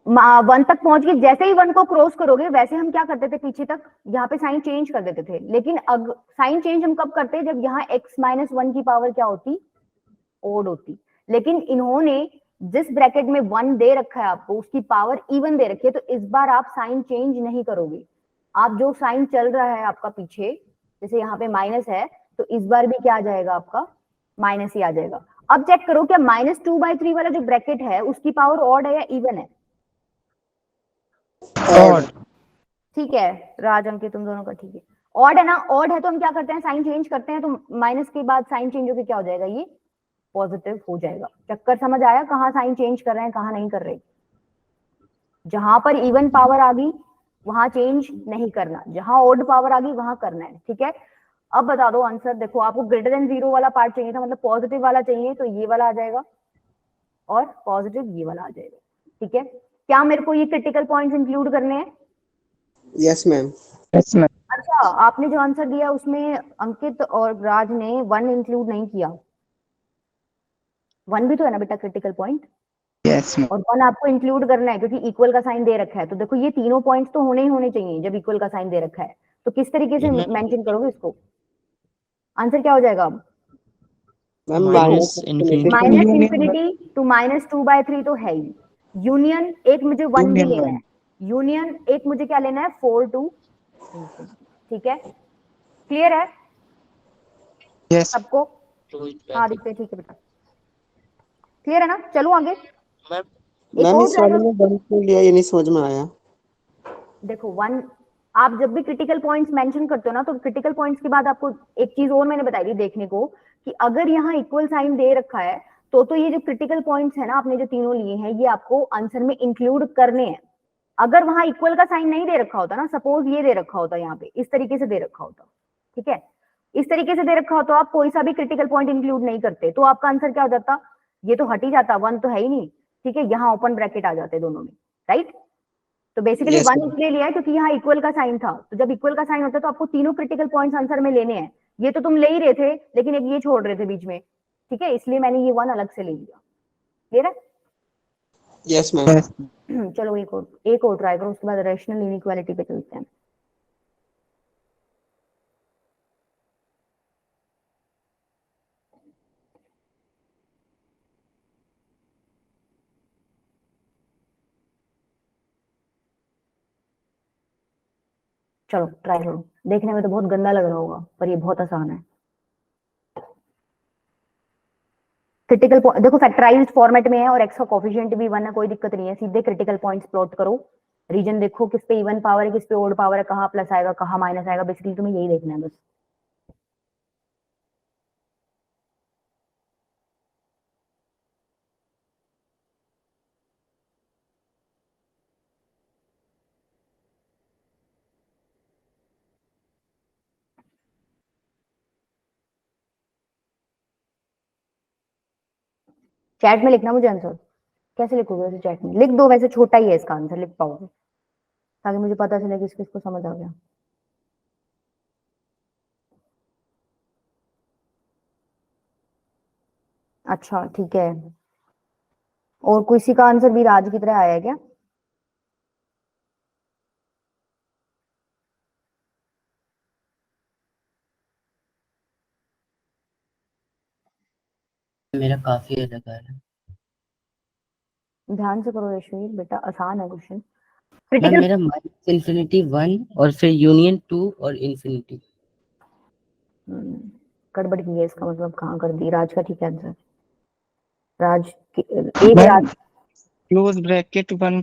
1 तक पहुंच गए, जैसे ही 1 को क्रॉस करोगे वैसे हम क्या करते थे पीछे तक, यहाँ पे साइन चेंज कर देते थे, लेकिन अब साइन चेंज हम कब करते, जब यहाँ x माइनस 1 की पावर क्या होती, ओड होती। लेकिन इन्होंने जिस ब्रैकेट में 1 दे रखा है आपको उसकी पावर इवन दे रखी है, तो इस बार आप साइन चेंज नहीं करोगे। आप जो साइन चल रहा है आपका पीछे, जैसे यहाँ पे माइनस है, तो इस बार भी क्या आ जाएगा आपका, माइनस ही आ जाएगा। अब चेक करो क्या -2/3 वाला जो ब्रैकेट है उसकी पावर ऑड है या इवन है? ऑड। ठीक है राज अंकित तुम दोनों का ठीक है, ऑड है ना, ऑड है तो हम क्या करते हैं, साइन चेंज करते हैं, तो माइनस के बाद साइन चेंज होकर क्या हो जाएगा, ये पॉजिटिव हो जाएगा। चक्कर समझ आया, कहाँ साइन चेंज कर रहे हैं कहाँ नहीं कर रहे? जहां पर इवन पावर आ गई वहां चेंज नहीं करना, जहां ऑड पावर आ गई वहां करना है। ठीक है, अब बता दो आंसर। देखो आपको ग्रेटर देन 0 वाला पार्ट चाहिए था, मतलब पॉजिटिव वाला चाहिए, तो ये वाला आ जाएगा और पॉजिटिव ये वाला आ जाएगा। ठीक है, क्या मेरे को ये क्रिटिकल पॉइंट्स इंक्लूड करने हैं? Yes ma'am. Yes ma'am. अच्छा, आपने जो आंसर दिया उसमें अंकित और राज ने 1 इंक्लूड नहीं किया। 1 भी तो है ना बेटा क्रिटिकल पॉइंट, यस मैम। और 1 आपको इंक्लूड करना है क्योंकि इक्वल का साइन दे रखा है। तो देखो ये तीनों पॉइंट्स तो होने ही होने चाहिए जब इक्वल का साइन दे रखा है, तो किस तरीके से मेंशन करोगे इसको? आंसर क्या हो जाएगा अब? Ma'am minus infinity minus infinity to -2/3 तो है ही, यूनियन एक मुझे 1 भी लेना है, यूनियन एक मुझे क्या लेना है 4 to। ठीक है, क्लियर है? यस सबको? हाँ आदित्य ठीक है बेटा, क्लियर है ना? चलो आगे। मैम एक मैम और इस वाले डायग्राम में वन क्यों लिया, ये नहीं समझ में आया। देखो, वन, आप जब भी क्रिटिकल पॉइंट्स मेंशन करते हो ना, तो क्रिटिकल पॉइंट्स के बाद आपको एक चीज और मैंने बताई थी देखने को, कि अगर यहाँ इक्वल साइन दे रखा है तो ये जो क्रिटिकल पॉइंट्स है ना आपने जो तीनों लिए हैं, ये आपको आंसर में इंक्लूड करने हैं। अगर वहां इक्वल का साइन नहीं दे रखा होता ना, सपोज ये दे रखा होता यहाँ पे, इस तरीके से दे रखा होता, ठीक है, इस तरीके से दे रखा हो तो आप कोई सा भी क्रिटिकल पॉइंट इंक्लूड नहीं करते, तो आपका आंसर क्या हो जाता? ये तो हट ही जाता, वन तो है ही नहीं, ठीक है, यहाँ ओपन ब्रैकेट आ जाते दोनों में, राइट? तो बेसिकली यस वन इसलिए लिया है क्योंकि यहाँ इक्वल का साइन था, तो जब इक्वल का साइन होता है तो आपको तीनों क्रिटिकल पॉइंट्स आंसर में लेने हैं। ये तो तुम ले ही रहे थे, लेकिन एक ये छोड़ रहे थे बीच में, ठीक है, इसलिए मैंने ये वन अलग से ले लिया। क्लियर है? Yes ma'am. चलो एक और ट्राई करो, उसके बाद रेशनल इनइक्वालिटी पे चलते हैं। चलो ट्राई करो, देखने में तो बहुत गंदा लग रहा होगा पर ये बहुत आसान है। क्रिटिकल देखो फैक्टराइज्ड फॉर्मेट में है और एक्स का कोफिशिएंट भी 1 है, कोई दिक्कत नहीं है, सीधे क्रिटिकल पॉइंट्स प्लॉट करो, रीजन देखो किस पे इवन पावर है, किस पे ओड पावर है, कहाँ प्लस आएगा कहाँ माइनस आएगा, बेसिकली तुम्हें यही देखना है बस। चैट में लिखना मुझे आंसर, कैसे लिखोगे वैसे चैट में? लिख दो, वैसे छोटा ही है इसका आंसर, लिख पाओगे, ताकि मुझे पता चले किस किस को समझ आ गया। अच्छा ठीक है, और किसी का आंसर भी राज की तरह आया है क्या? मेरा काफी अलग आ रहा है। ध्यान से करो यशवीर बेटा, आसान है क्वेश्चन। मैम क्रिटिकल मेरा माइनस इन्फिनिटी 1 और फिर यूनियन 2 और इन्फिनिटी। गड़बड़ की है, इसका मतलब कहाँ कर दी? राज का ठीक है आंसर, राज एक राज close bracket 1,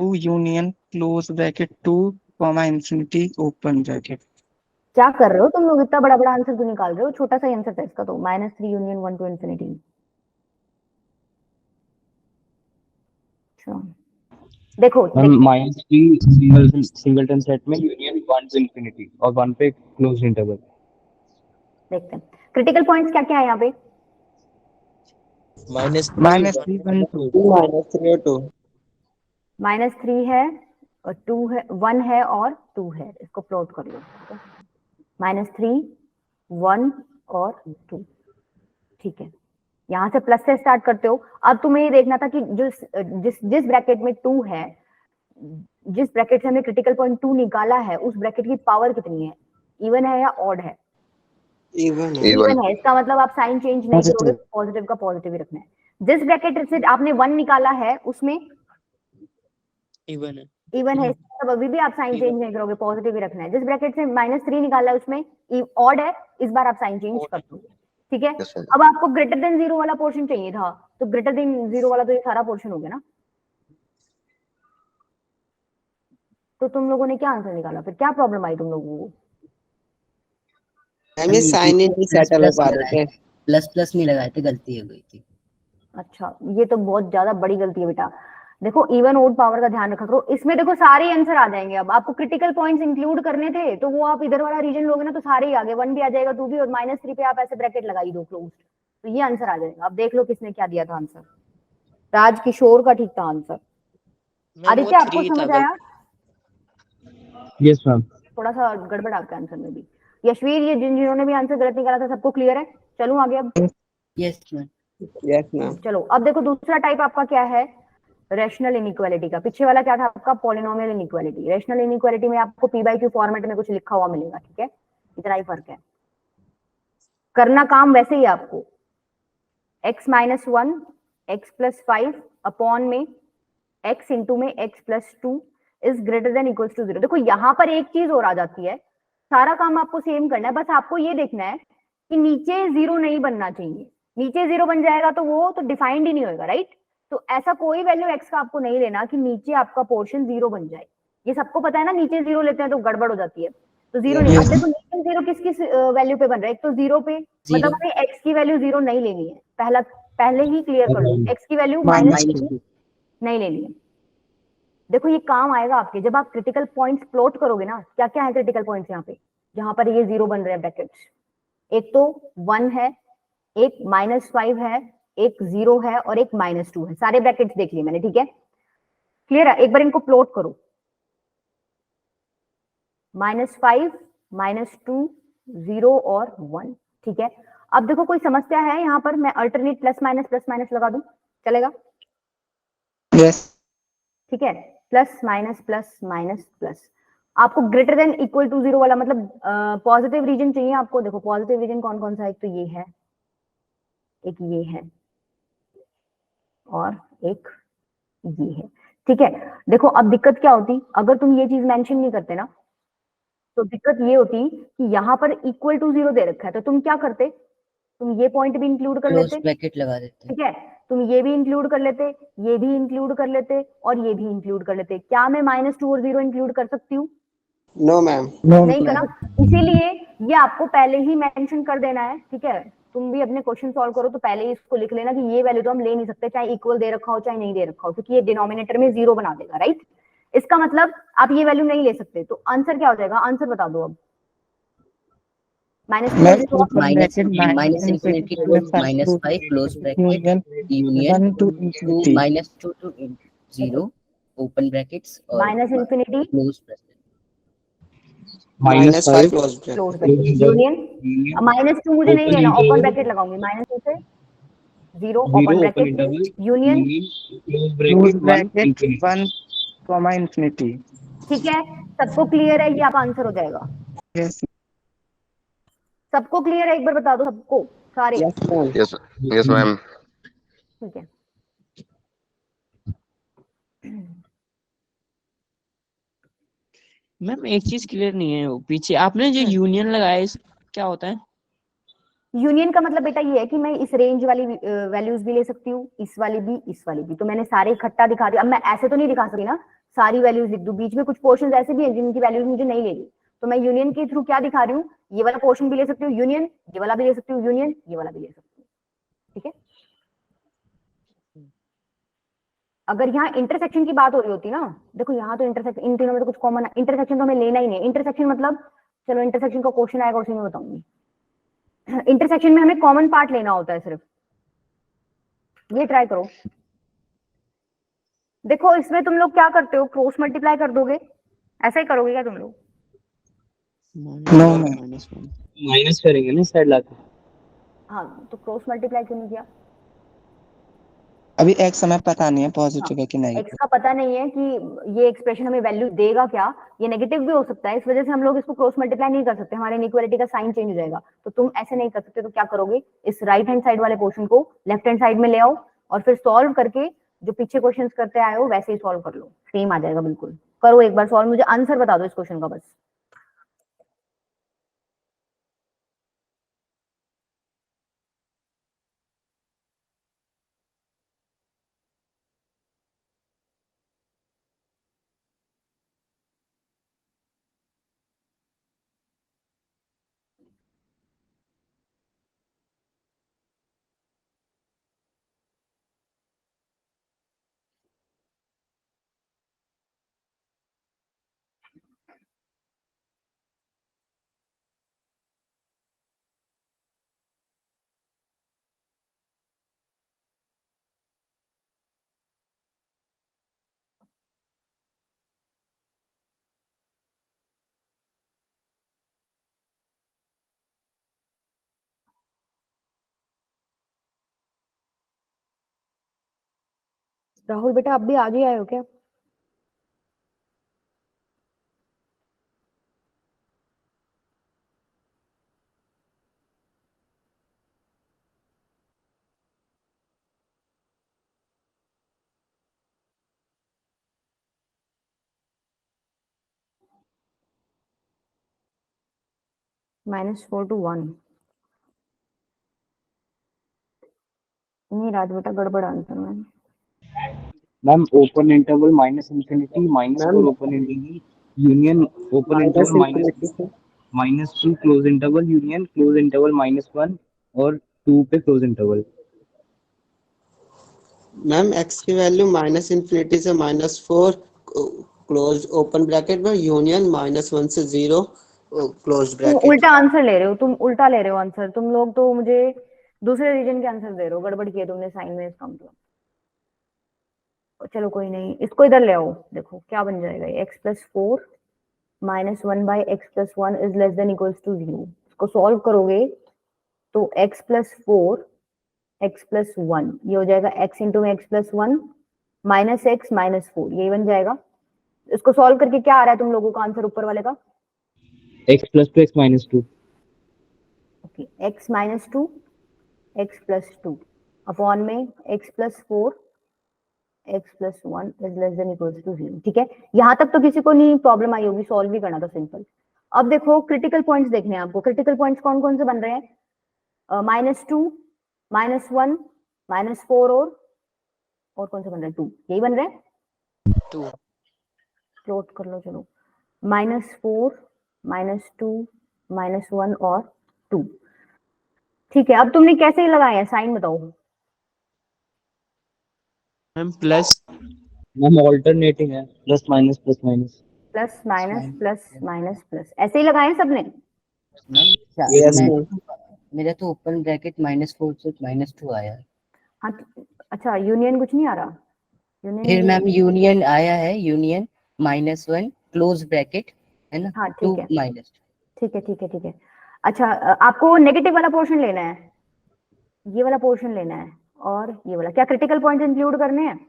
2 union close bracket 2, infinity open bracket. क्या कर रहे हो तुम लोग? इतना बड़ा बड़ा आंसर क्यों निकाल रहे हो? छोटा सा आंसर था इसका तो, -3 यूनियन 1 टू इंफिनिटी। अच्छा देखो -3 सिंगलटन सेट में यूनियन 1 से इंफिनिटी और 1 पे क्लोज इंटरवल। देखते हैं क्रिटिकल पॉइंट्स क्या क्या है यहाँ पे। -3 -3 1 2 -3 और 2। -3 है और 2 है, 1 है और 2 है, इसको प्लॉट कर लो, ठीक है, -3 1 और 2, ठीक है, यहाँ से प्लस से स्टार्ट करते हो। अब तुम्हें ये देखना था कि जिस ब्रैकेट में 2 है, जिस ब्रैकेट से हमने क्रिटिकल पॉइंट 2 निकाला है, उस ब्रैकेट की पावर कितनी है, इवन है या ऑड है? इवन है। इवन है, इसका मतलब आप साइन चेंज नहीं करोगे, पॉजिटिव का पॉजिटिव ही रखना है। जिस ब्रैकेट से आपने 1 निकाला है उसमें इवन है। इवन है, इसका मतलब अभी भी आप साइन चेंज नहीं करोगे, पॉजिटिव ही रखना है। जिस ब्रैकेट से -3 निकाला है उसमें ऑड है, इस बार आप साइन चेंज कर दो, ठीक है। अब आपको ग्रेटर देन 0 वाला पोर्शन चाहिए था, तो ग्रेटर देन 0 वाला तो ये सारा पोर्शन हो गया ना, तो तुम लोगों ने क्या आंसर निकाला फिर? क्या प्रॉब्लम आई तुम लोगों को? मैम ये साइन ही नहीं सेटल हो पा रहे थे। प्लस प्लस नहीं लगाए थे, गलती हो गई थी। अच्छा ये तो बहुत ज्यादा बड़ी गलती है बेटा। देखो इवन ओड पावर का ध्यान रखा करो, इसमें देखो सारे आंसर आ जाएंगे। अब आपको क्रिटिकल पॉइंट्स इंक्लूड करने थे तो वो आप इधर वाला रीजन लोगे ना तो सारे ही आ गए, 1 भी आ जाएगा, 2 भी, और -3 पे आप ऐसे ब्रैकेट लगाई दो क्लोज, तो ये आंसर आ जाएगा। अब देख लो किसने क्या दिया था आंसर, राज किशोर का ठीक था आंसर। आदित्य आपको समझ आया? Yes ma'am. थोड़ा सा गड़बड़ आपके आंसर में भी। यशवीर, ये जिन्होंने भी आंसर गलत निकाला था सबको क्लियर है? चलूं आगे अब? Yes ma'am. Yes ma'am. चलो अब देखो दूसरा टाइप आपका क्या है, रेशनल इनइक्वालिटी का। पीछे वाला क्या था आपका? Polynomial inequality. रेशनल इनइक्वालिटी में आपको p/q फॉर्मेट में कुछ लिखा हुआ मिलेगा, ठीक है, इतना ही फर्क है। करना काम वैसे ही आपको, x-1 x+5 अपॉन में x इंटू में x+2 is greater than equal to 0। देखो यहाँ पर एक चीज और आ जाती है, सारा काम आपको सेम करना है, बस आपको ये देखना है कि नीचे जीरो नहीं बनना चाहिए, नीचे जीरो बन जाएगा तो वो तो डिफाइंड ही नहीं होगा, राइट। तो ऐसा कोई वैल्यू एक्स का आपको नहीं लेना कि नीचे आपका पोर्शन जीरो बन जाए, ये सबको पता है ना, नीचे जीरो लेते हैं तो गड़बड़ हो जाती है, तो जीरो नहीं। अब Yes. देखो नीचे जीरो किस किस वैल्यू पे बन रहा है, एक तो जीरो पे, जीरो मतलब हमें एक्स की वैल्यू जीरो नहीं लेनी है, पहले ही क्लियर कर लो, एक्स की वैल्यू Minus माइनस -2 नहीं लेनी है। देखो ये काम आएगा आपके जब आप क्रिटिकल पॉइंट्स प्लॉट करोगे ना, क्या क्या है क्रिटिकल पॉइंट्स यहाँ पे, जहां पर ये जीरो बन रहे हैं ब्रैकेट्स, एक तो 1 है, एक -5 है, एक 0 है और एक -2 है, सारे ब्रैकेट्स देख लिए मैंने, ठीक है, क्लियर है। एक बार इनको प्लॉट करो, -5, -2, 0 और 1, ठीक है। अब देखो कोई समस्या है यहाँ पर, मैं अल्टरनेट प्लस माइनस लगा दूं, चलेगा? Yes. ठीक है, plus minus plus minus plus, आपको greater than equal to zero वाला मतलब पॉजिटिव रीजन चाहिए आपको। देखो पॉजिटिव रीजन कौन कौन सा है, एक तो ये है, एक ये है और एक ये है, ठीक है। देखो अब दिक्कत क्या होती, अगर तुम ये चीज मेंशन नहीं करते ना, तो दिक्कत ये होती कि यहाँ पर इक्वल टू जीरो दे रखा है, तो तुम क्या करते, तुम ये पॉइंट भी इंक्लूड कर क्लोज लेते, ब्रैकेट लगा देते हैं। ठीक है, तुम ये भी इंक्लूड कर लेते, ये भी इंक्लूड कर लेते और ये भी इंक्लूड कर लेते। क्या मैं -2 और 0 इंक्लूड कर सकती हूँ? No, ma'am. No. नहीं करा, इसीलिए ये आपको पहले ही मेंशन कर देना है, ठीक है। तुम भी अपने क्वेश्चन सॉल्व करो तो पहले ही इसको लिख लेना कि ये वैल्यू तो हम ले नहीं सकते, चाहे इक्वल दे रखा हो चाहे नहीं दे रखा हो, क्योंकि ये डिनोमिनेटर में जीरो बना देगा, राइट। इसका मतलब आप ये वैल्यू नहीं ले सकते, तो आंसर क्या हो जाएगा, आंसर बता दो अब। -2 मैं zero open minus bracket minus infinity to -5 close bracket union 1 to to infinity. -2 to 0 open brackets और minus infinity close bracket -5 close close bracket. Bracket union, -2 मुझे नहीं लेना, ओपन ब्रैकेट लगाऊंगी, -2 से 0 open bracket union, Close bracket 1 comma infinity. ठीक है। सबको clear है, ये आपका आंसर हो जाएगा। Yes. सबको क्लियर है, एक बार बता दो सबको, सारे, Yes, ma'am. Yes, yes, ma'am. ठीक है। मैम एक चीज क्लियर नहीं है, वो पीछे आपने जो यूनियन लगाया है, इस क्या होता है? यूनियन का मतलब बेटा ये है कि मैं इस रेंज वाली वैल्यूज भी ले सकती हूँ, इस वाली भी, इस वाली भी, तो मैंने सारे इकट्ठा दिखा दिया। अब मैं ऐसे तो नहीं दिखा सकती ना, सारी वैल्यूज लिख दूं, बीच में कुछ पोर्शन ऐसे भी हैं जिनकी वैल्यूज मुझे नहीं लेनी, तो मैं यूनियन के थ्रू क्या दिखा रही हूँ, ये वाला पोर्शन भी ले सकती हूँ यूनियन, ये वाला भी ले सकती हूँ यूनियन, ये वाला भी ले सकती हूँ, ठीक है। अगर यहाँ इंटरसेक्शन की बात हो रही होती ना, देखो यहाँ तो इंटरसेक्शन, इन तीनों में तो कुछ कॉमन, इंटरसेक्शन तो हमें लेना ही नहीं है। इंटरसेक्शन मतलब, चलो इंटरसेक्शन का क्वेश्चन आएगा उसी में बताऊंगी। इंटरसेक्शन में हमें कॉमन पार्ट लेना होता है सिर्फ, ये ट्राई करो। देखो इसमें तुम लोग क्या करते हो, क्रॉस मल्टीप्लाई कर दोगे, ऐसा ही करोगे क्या तुम लोग? No, ma'am. माइनस करेंगे ना साइड लाके। हाँ, तो क्रॉस मल्टीप्लाई क्यों नहीं किया? अभी x हमें पता नहीं है हाँ, पॉजिटिव है कि एक्स नेगेटिव. का पता नहीं है कि ये एक्सप्रेशन हमें वैल्यू देगा क्या, ये नेगेटिव भी हो सकता है, इस वजह से हम लोग इसको क्रॉस मल्टीप्लाई नहीं कर सकते, हमारे इनइक्वालिटी का साइन चेंज हो जाएगा। तो तुम ऐसे नहीं कर सकते, तो क्या करोगे, इस राइट हैंड साइड वाले पोर्शन को लेफ्ट हैंड साइड में ले आओ और फिर सॉल्व करके जो पीछे क्वेश्चन करते आए हो वैसे ही सॉल्व कर लो, सेम आ जाएगा बिल्कुल। करो एक बार सॉल्व, मुझे आंसर बता दो इस क्वेश्चन का बस। राहुल बेटा आप भी आज ही आए हो क्या? -4 to 1, नहीं राज बेटा गड़बड़ आंसर में। Ma'am open interval minus infinity minus ma'am 4 open interval union open minus interval infinity से -2 close interval union close interval -1 और 2 पे क्लोज इंटरवल। मैम एक्स की वैल्यू माइनस इंफिनिटी से -4 क्लोज ओपन ब्रैकेट में यूनियन -1 से 0 close तुम bracket. उल्टा answer ले रहे हो, तुम उल्टा ले रहे हो आंसर। तुम लोग तो मुझे दूसरे रीजन के आंसर दे रहे हो, गड़बड़ किए तुमने साइन में इसका मतलब। चलो कोई नहीं, इसको इधर ले आओ, देखो क्या बन जाएगा। X plus 4 -1 by x plus 1 is less than equals to 0। इसको सॉल्व करोगे तो एक्स प्लस 4 एक्स प्लस 1 ये हो जाएगा x into x plus 1 minus x minus 4, यही बन जाएगा। इसको सॉल्व करके क्या आ रहा है तुम लोगों का आंसर ऊपर वाले का? x + 2 x - 2। Okay, x minus 2 x plus 2 upon में x plus 4 x plus 1 is less than equals to 0। ठीक है, यहां तक तो किसी को नहीं प्रॉब्लम आई होगी, सॉल्व भी करना था सिंपल। अब देखो क्रिटिकल पॉइंट्स देखने हैं आपको। क्रिटिकल पॉइंट्स कौन कौन से बन रहे हैं? -2 -1 -4 और कौन से बन रहे हैं? 2, यही बन रहे हैं। 2 प्लॉट कर लो चलो। -4 -2 -1 और 2। ठीक है, अब तुमने कैसे लगाए हैं साइन बताओ। मैम प्लस मैम ऑल्टरनेटिंग है plus minus plus minus. Plus minus plus minus plus ऐसे ही लगाए हैं सबने। यस मैं मैम। मेरा तो ओपन ब्रैकेट -4 से -2 आया है। हाँ अच्छा, यूनियन कुछ नहीं आ रहा? यूनियन फिर मैम यूनियन आया है, यूनियन -1 क्लोज ब्रैकेट है ना, हाँ 2 ठीक है माइनस। ठीक है ठीक है ठीक है। अच्छा आपको नेगेटिव वाला पोर्शन लेना है, ये वाला पोर्शन लेना है और ये वाला। क्या क्रिटिकल पॉइंट्स इंक्लूड करने हैं?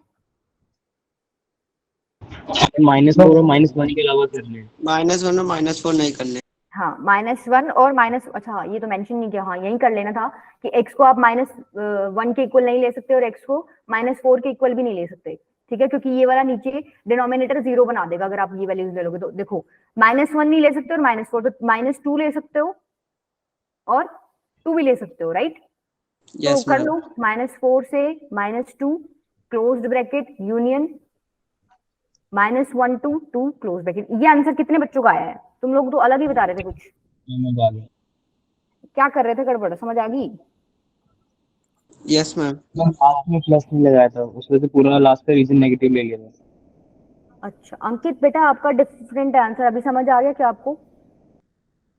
-4 और -1 के अलावा करने हैं। -1 और -4 नहीं करने। हाँ -1 और माइनस, अच्छा ये तो मेंशन नहीं किया, हाँ यही कर लेना था कि x को आप -1 के इक्वल नहीं ले सकते और x को -4 के इक्वल भी नहीं ले सकते। ठीक है, क्योंकि ये वाला नीचे डिनोमिनेटर 0 बना देगा अगर आप ये वैल्यूज ले लोगे तो। देखो -1 नहीं ले सकते और -4, तो -2 ले सकते हो और 2 भी ले सकते हो, राइट? तो यस कर मैम। लो -4 से -2 closed bracket union -1 to 2 close bracket. ये आंसर कितने बच्चों का आया है? तुम लोग तो अलग ही बता रहे थे कुछ, समझ आ गया। क्या कर रहे थे? गड़बड़ समझ आ गई? Yes ma'am. मैम लास्ट में प्लस नहीं लगाया था, उस वजह से पूरा लास्ट का रीजन नेगेटिव ले लिया था। अच्छा अंकित बेटा आपका डिफरेंट आंसर अभी समझ आ गया क्या आपको?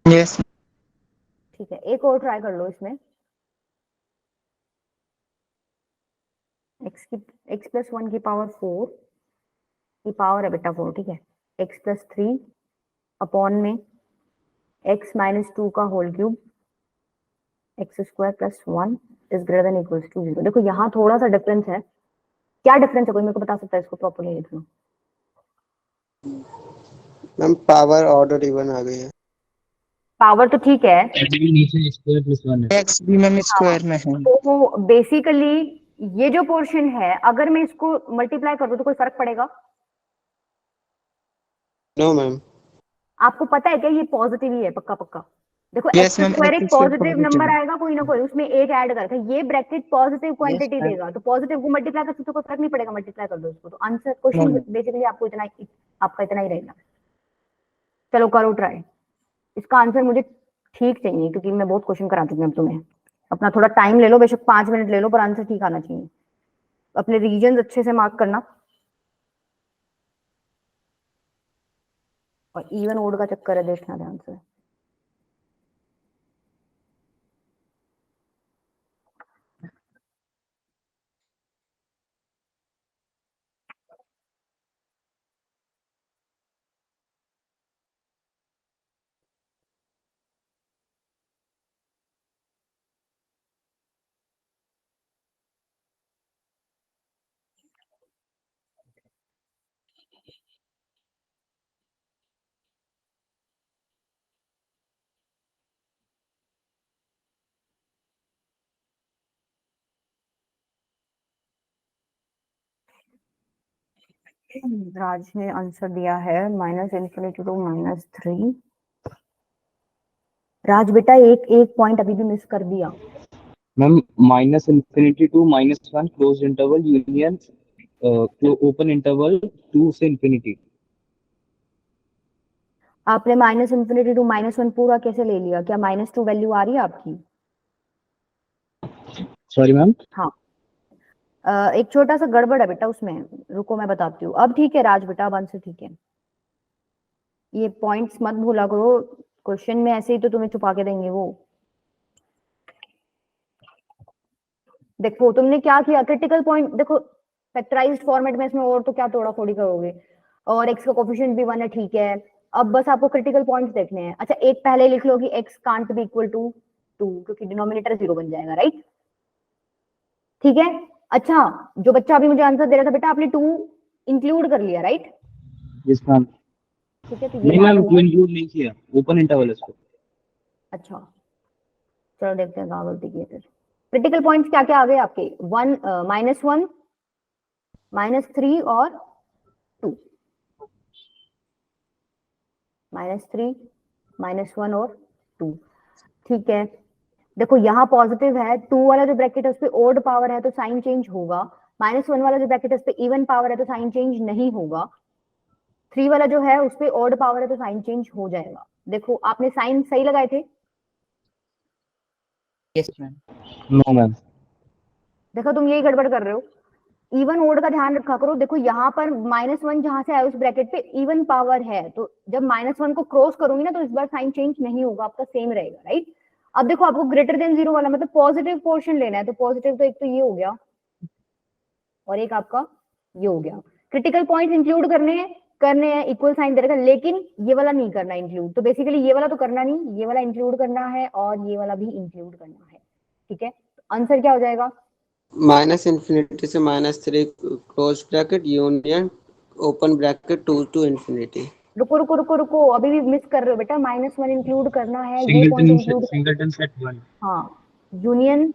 यस ठीक है, एक और ट्राई कर लो इसमें। x प्लस 1 की पावर 4 की पावर है बेटा 4, ठीक है। x प्लस 3 अपॉन में x माइनस 2 का whole cube x square plus 1 is greater than equals to 0। देखो यहाँ थोड़ा सा डिफरेंस है। क्या डिफरेंस है, कोई मेरे को बता सकता है इसको प्रॉपर्ली लिख लो। मैम पावर ऑर्डर इवन आ गई है। पावर तो ठीक है, एक्चुअली नीचे स्क्वायर प्लस 1 है। एक्स भी मैम स्क्वायर में है। तो बेसिकली ये जो पोर्शन है अगर मैं इसको मल्टीप्लाई कर दूं तो कोई फर्क पड़ेगा? No ma'am. आपको पता है क्या ये पॉजिटिव ही है पक्का पक्का? देखो Yes, x ma'am, square x एक square पॉजिटिव positive नंबर है। आएगा कोई ना कोई, उसमें एक ऐड करता है। ये ब्रैकेट पॉजिटिव क्वांटिटी ma'am। देगा, तो पॉजिटिव को मल्टीप्लाई कर सकते हो, कोई फर्क नहीं पड़ेगा, मल्टीप्लाई कर दो इसको। तो answer No, question no. Basically आपको इतना आपका इतना ही रहेगा। चलो करो ट्राई। इसका आंसर मुझे ठीक चाहिए क्योंकि मैं बहुत क्वेश्चन करा चुकी हूँ तुम्हें। अपना थोड़ा टाइम ले लो, बेशक 5 मिनट ले लो, पर आंसर ठीक आना चाहिए। अपने रीजन अच्छे से मार्क करना और इवन ओड का चक्कर है, देखना ध्यान से। राज ने आंसर दिया है -∞ to -3। राज बेटा एक एक पॉइंट अभी भी मिस कर दिया। Ma'am minus infinity to minus one close interval union open interval to से इन्फिनिटी। आपने माइनस इन्फिनिटी टू -1 पूरा कैसे ले लिया? क्या -2 वैल्यू आ रही है आपकी? Sorry ma'am. हाँ। एक छोटा सा गड़बड़ है बेटा उसमें, रुको मैं बताती हूँ। अब ठीक है राज बेटा, अब आंसर ठीक है। ये पॉइंट्स मत भूला करो, क्वेश्चन में ऐसे ही तो तुम्हें छुपा के देंगे वो। देखो तुमने क्या किया, क्रिटिकल पॉइंट देखो फैक्टराइज्ड फॉर्मेट में, इसमें और तो क्या तोड़ा फोड़ी करोगे। और x का कोफिशिएंट भी 1 है, ठीक है। अब बस आपको क्रिटिकल पॉइंट्स देखने हैं। अच्छा एक पहले लिख लो कि x can't be equal to 2, क्योंकि डिनोमिनेटर 0 बन जाएगा, राइट? ठीक है। अच्छा जो बच्चा अभी मुझे आंसर दे रहा था बेटा, आपने 2 इंक्लूड कर लिया, राइट? Yes ma'am. ठीक है, तो ये नहीं मान मैम, लो। इंक्लूड नहीं किया, ओपन इंटरवल है इसको। अच्छा चलो देखते हैं कहाँ गलती की है फिर। क्रिटिकल पॉइंट्स क्या क्या आ गए आपके? 1 -1 -3 और 2। -3 -1 और 2, ठीक है। देखो यहाँ पॉजिटिव है, 2 वाला जो ब्रैकेट है उस पे ओड पावर है तो साइन चेंज होगा। -1 वाला जो ब्रैकेट है उस पे इवन पावर है तो साइन चेंज नहीं होगा। 3 वाला जो है उस पे ओड पावर है तो साइन चेंज हो जाएगा। देखो आपने साइन सही लगाए थे? Yes ma'am. No ma'am. देखो तुम यही गड़बड़ कर रहे हो। इवन ओड का ध्यान रखा करो। देखो यहाँ पर -1 जहां से आया उस ब्रैकेट पे इवन पावर है, तो जब -1 को क्रॉस करूंगी ना तो इस बार साइन चेंज नहीं होगा, आपका सेम रहेगा, राइट? अब देखो आपको ग्रेटर देन 0 वाला मतलब पॉजिटिव पोर्शन लेना है, तो पॉजिटिव तो एक तो ये हो गया और एक आपका ये हो गया। क्रिटिकल पॉइंट्स इंक्लूड करने हैं इक्वल साइन दे रखा, लेकिन ये वाला नहीं करना इंक्लूड। तो बेसिकली ये वाला तो करना नहीं, ये वाला इंक्लूड करना है और ये वाला भी इंक्लूड करना है, ठीक है। आंसर क्या हो जाएगा? माइनस इन्फिनिटी से -3 close bracket union open bracket 2 to infinity. रुको रुको रुको रुको, अभी भी मिस कर रहे हो बेटा। -1 इंक्लूड करना है, ये point singleton include. Singleton set one. हाँ यूनियन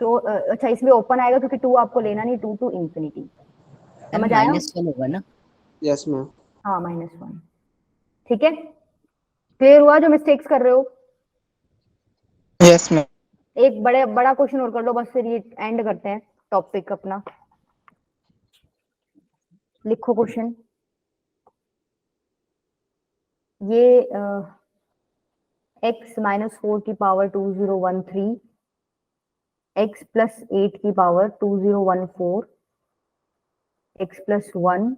तो अच्छा इसमें ओपन आएगा क्योंकि 2 आपको लेना नहीं, 2 टू इन्फिनिटी। समझ आया? -1 होगा ना? Yes ma'am. हाँ -1, ठीक है। क्लियर हुआ जो मिस्टेक्स कर रहे हो? Yes ma'am. एक बड़ा क्वेश्चन और कर लो बस, फिर ये एंड करते हैं टॉपिक अपना। लिखो क्वेश्चन। ये x -4 की पावर 2013, x + 8 की पावर 2014, x + 1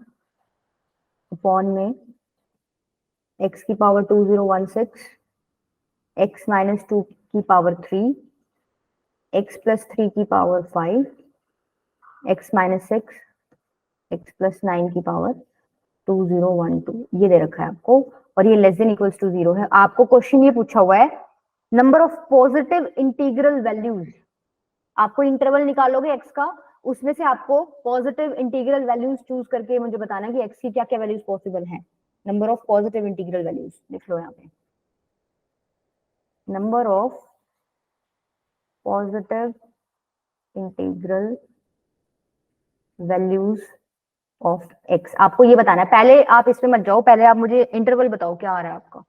अपॉन में x की पावर 2016, x - 2 की पावर 3, x + 3 की पावर 5, x - 6, x + 9 की पावर 2012, ये दे रखा है आपको। और ये लेस देन इक्वल्स टू 0 है। आपको क्वेश्चन ये पूछा हुआ है number of positive integral values. आपको इंटरवल निकालोगे x का, उसमें से आपको पॉजिटिव इंटीग्रल वैल्यूज चूज करके मुझे बताना कि x की क्या क्या वैल्यूज पॉसिबल हैं। Number of positive integral values लिख लो यहाँ पे। Number of positive integral values of x आपको ये बताना है। पहले आप इसमें मत जाओ, पहले आप मुझे इंटरवल बताओ क्या आ रहा है आपका।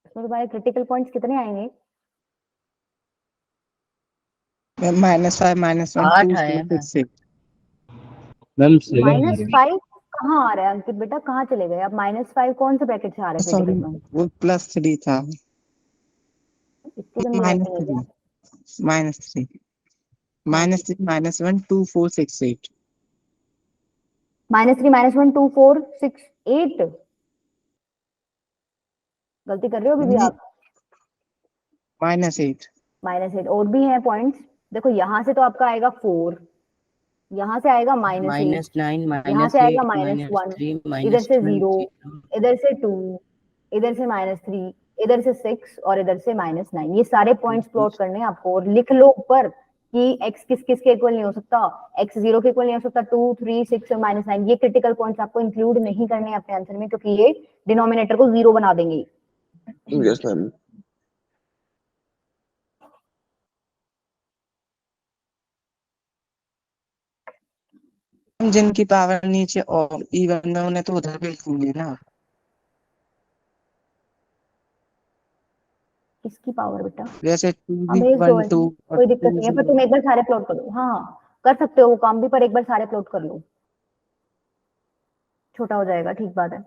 इसमें तुम्हारे क्रिटिकल पॉइंट्स कितने आएंगे? -5 -1 8 2 आया 6 6। मैम 7 आ रहा है। -5 कहाँ आ रहा है अंकित बेटा, कहाँ चले गए आप? -5 कौन से ब्रैकेट से आ रहा है सॉरी, क्रिटिकल पॉइंट? वो +3 था। इतनी गंदी राइटिंग है क्या? -3 -3 -3 -1 2 4 6 8। -3 -1 2 4 6 8 गलती कर रहे हो अभी भी आप। -8। -8 और भी हैं पॉइंट्स, देखो यहाँ से तो आपका आएगा 4, यहाँ से आएगा -8, -9 यहाँ से आएगा -8 -1, -3 इधर से 0, -20 इधर से 2, इधर से -3, इधर से 6 और इधर से -9। ये सारे पॉइंट्स प्लॉट करने हैं आपको, और लिख लो ऊपर कि x किस किस के इक्वल नहीं हो सकता, x 0 के इक्वल नहीं हो सकता, 2, 3, 6 और -9। ये क्रिटिकल पॉइंट्स आपको इंक्लूड नहीं करने हैं अपने आंसर में, क्योंकि ये डिनोमिनेटर को 0 बना देंगे। Yes ma'am. जिनकी पावर नीचे और इवन में उन्हें तो उधर भी लिखूंगी ना। किसकी पावर बेटा? जैसे 2 भी अबे 1 2 और कोई दिक्कत 2 नहीं है, पर तुम एक बार सारे प्लॉट कर दो। हाँ हाँ, कर सकते हो वो काम भी, पर एक बार सारे प्लॉट कर लो, छोटा हो जाएगा। ठीक बात है।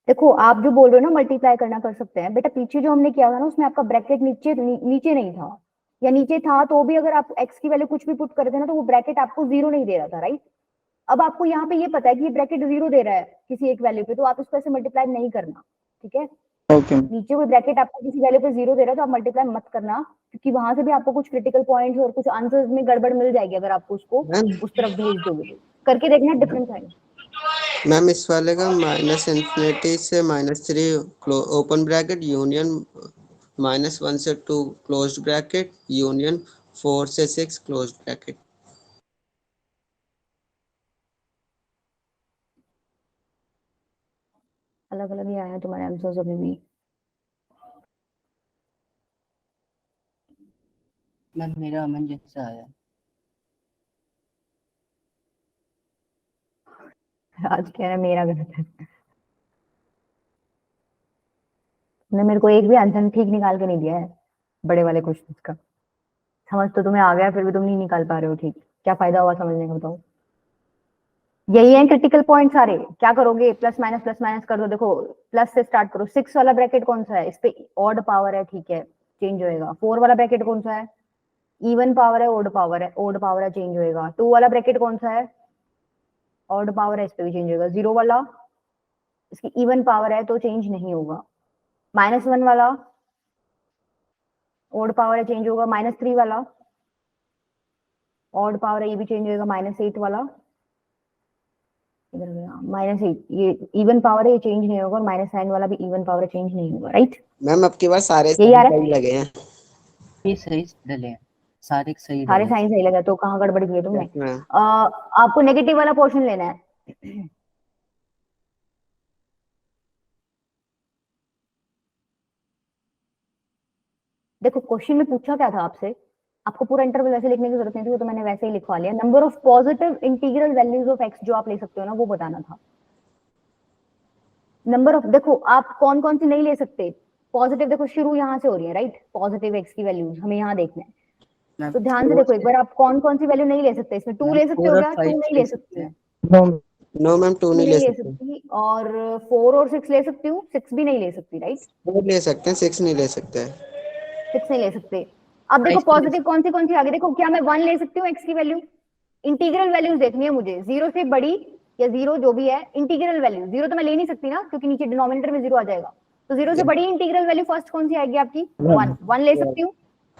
देखो आप जो बोल रहे हो ना मल्टीप्लाई करना कर सकते हैं, बेटा पीछे जो हमने किया था ना उसमें आपका ब्रैकेट नीचे नहीं था, या नीचे था तो भी अगर आप x की वैल्यू कुछ भी पुट करते ना तो वो ब्रैकेट आपको 0 नहीं दे रहा था, राइट? अब आपको यहाँ पे ये पता है कि ये ब्रैकेट 0 दे रहा है किसी एक वैल्यू पे, तो आप इसको ऐसे मल्टीप्लाई नहीं करना, ठीक है? ओके। नीचे कोई ब्रैकेट आपको किसी वैल्यू पे 0 दे रहा है तो आप मल्टीप्लाई मत करना, क्योंकि वहां से भी आपको कुछ क्रिटिकल पॉइंट्स और कुछ आंसर्स में गड़बड़ मिल जाएगी अगर आपको उसको मैम उस तरफ भेज दोगे तो। करके देखना डिफरेंस आएगा। मैम इस वाले का -∞ से -3 ओपन ब्रैकेट यूनियन -1 से 2 क्लोज्ड ब्रैकेट यूनियन 4 से 6 क्लोज्ड ब्रैकेट। अलग अलग ही आया तुम्हारे आंसर्स अभी भी। मैम मेरा अमन जैसा आया। आज कह रहा है मेरा गलत है। तुमने मेरे को एक भी आंसर ठीक निकाल के नहीं दिया है बड़े वाले क्वेश्चंस का। समझ तो तुम्हें आ गया, फिर भी तुम नहीं निकाल पा रहे हो ठीक। क्या फायदा हुआ समझने का बताओ? यही है क्रिटिकल पॉइंट सारे। क्या करोगे? प्लस माइनस कर दो। देखो प्लस से स्टार्ट करो। 6 वाला ब्रैकेट कौन सा है? इस पे ऑड पावर है, ठीक है, चेंज होएगा। 4 वाला ब्रैकेट कौन सा है? इवन पावर है, ऑड पावर है, ऑड पावर है, चेंज होएगा। 2 वाला ब्रैकेट कौन सा है? ऑड पावर है, इस पे भी चेंज होएगा। 0 वाला इसकी इवन पावर है तो चेंज नहीं होगा। -1 वाला ऑड पावर है, चेंज होगा। -3 वाला ऑड पावर है, ये भी चेंज होगा। -8 वाला इधर गया, -8 ये इवन पावर है, ये चेंज नहीं होगा। और -9 वाला भी इवन पावर है, चेंज नहीं होगा, राइट? मैम अब की बार सारे यही आ रहा है? सही लगे हैं। ये सही डले हैं, सारे सही सारे डले हैं। साइन सही लगा तो कहाँ गड़बड़ की है तुमने? Yes, ma'am. आपको नेगेटिव वाला पोर्शन लेना है। देखो क्वेश्चन में पूछा क्या था आपसे, आपको पूरा इंटरवल वैसे लिखने की जरूरत नहीं थी, वो तो मैंने वैसे ही लिखवा लिया। Number of positive integral values of x जो आप ले सकते हो ना, वो बताना था। नंबर ऑफ, देखो आप कौन कौन सी नहीं ले सकते पॉजिटिव। देखो शुरू यहाँ से हो रही है, राइट? पॉजिटिव एक्स की वैल्यूज हमें यहाँ देखना है, मैम तो ध्यान से देखो एक बार। आप कौन कौन सी वैल्यू नहीं ले सकते इसमें? 2 ले सकते 4 हो और क्या? 2 5 नहीं ले ले सकते सकती। हैं। नो मैम 2 2 नहीं नहीं ले ले सकते। सकती, और 4 और 6 ले सकती हूँ। 6 भी नहीं ले सकती, राइट? 4 ले सकते हैं, 6 नहीं ले सकते। 6 नहीं ले सकते। अब देखो 5 तो ले पॉजिटिव कौन सी आगे देखो। क्या मैं 1 ले सकती हूँ एक्स की वैल्यू? इंटीग्रल वैल्यूज देखनी है मुझे, 0 से बड़ी या 0 जो भी है। इंटीग्रल वैल्यू 0 तो मैं ले नहीं सकती ना, क्योंकि नीचे डिनोमिनेटर में 0 आ जाएगा। तो 0 से बड़ी इंटीग्रल वैल्यू फर्स्ट कौन सी आएगी आपकी? 1 ले सकती हूँ,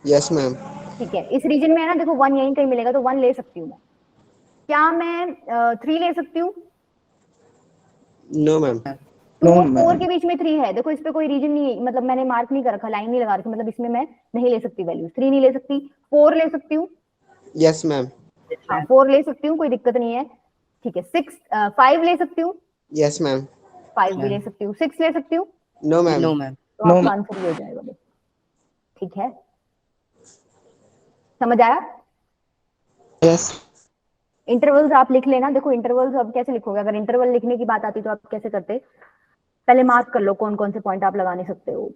यस मैम। ठीक है। इस रीजन में है ना, देखो 1 यहीं कहीं मिलेगा, तो 1 ले सकती हूँ मैं। क्या मैं 3 ले सकती हूँ? No ma'am. 2 और 4 के बीच में 3 है। देखो इस पे कोई रीजन नहीं है, मतलब मैंने मार्क नहीं कर रखा, लाइन नहीं लगा रखी, मतलब इसमें मैं नहीं ले सकती वैल्यू। 3 नहीं ले सकती। 4 ले सकती हूँ, यस मैम। हाँ 4 ले सकती हूँ, कोई दिक्कत नहीं है, ठीक है। 5 ले सकती हूँ, यस मैम। 5 भी ले सकती हूँ। 6 ले सकती हूँ, नो मैम। No ma'am. तो आपका आंसर ये हो जाएगा बस, ठीक है? समझ आया? यस। इंटरवल्स आप लिख लेना। देखो इंटरवल्स अब कैसे लिखोगे? अगर इंटरवल लिखने की बात आती तो आप कैसे करते? पहले मार्क कर लो कौन कौन से पॉइंट आप लगा नहीं सकते हो।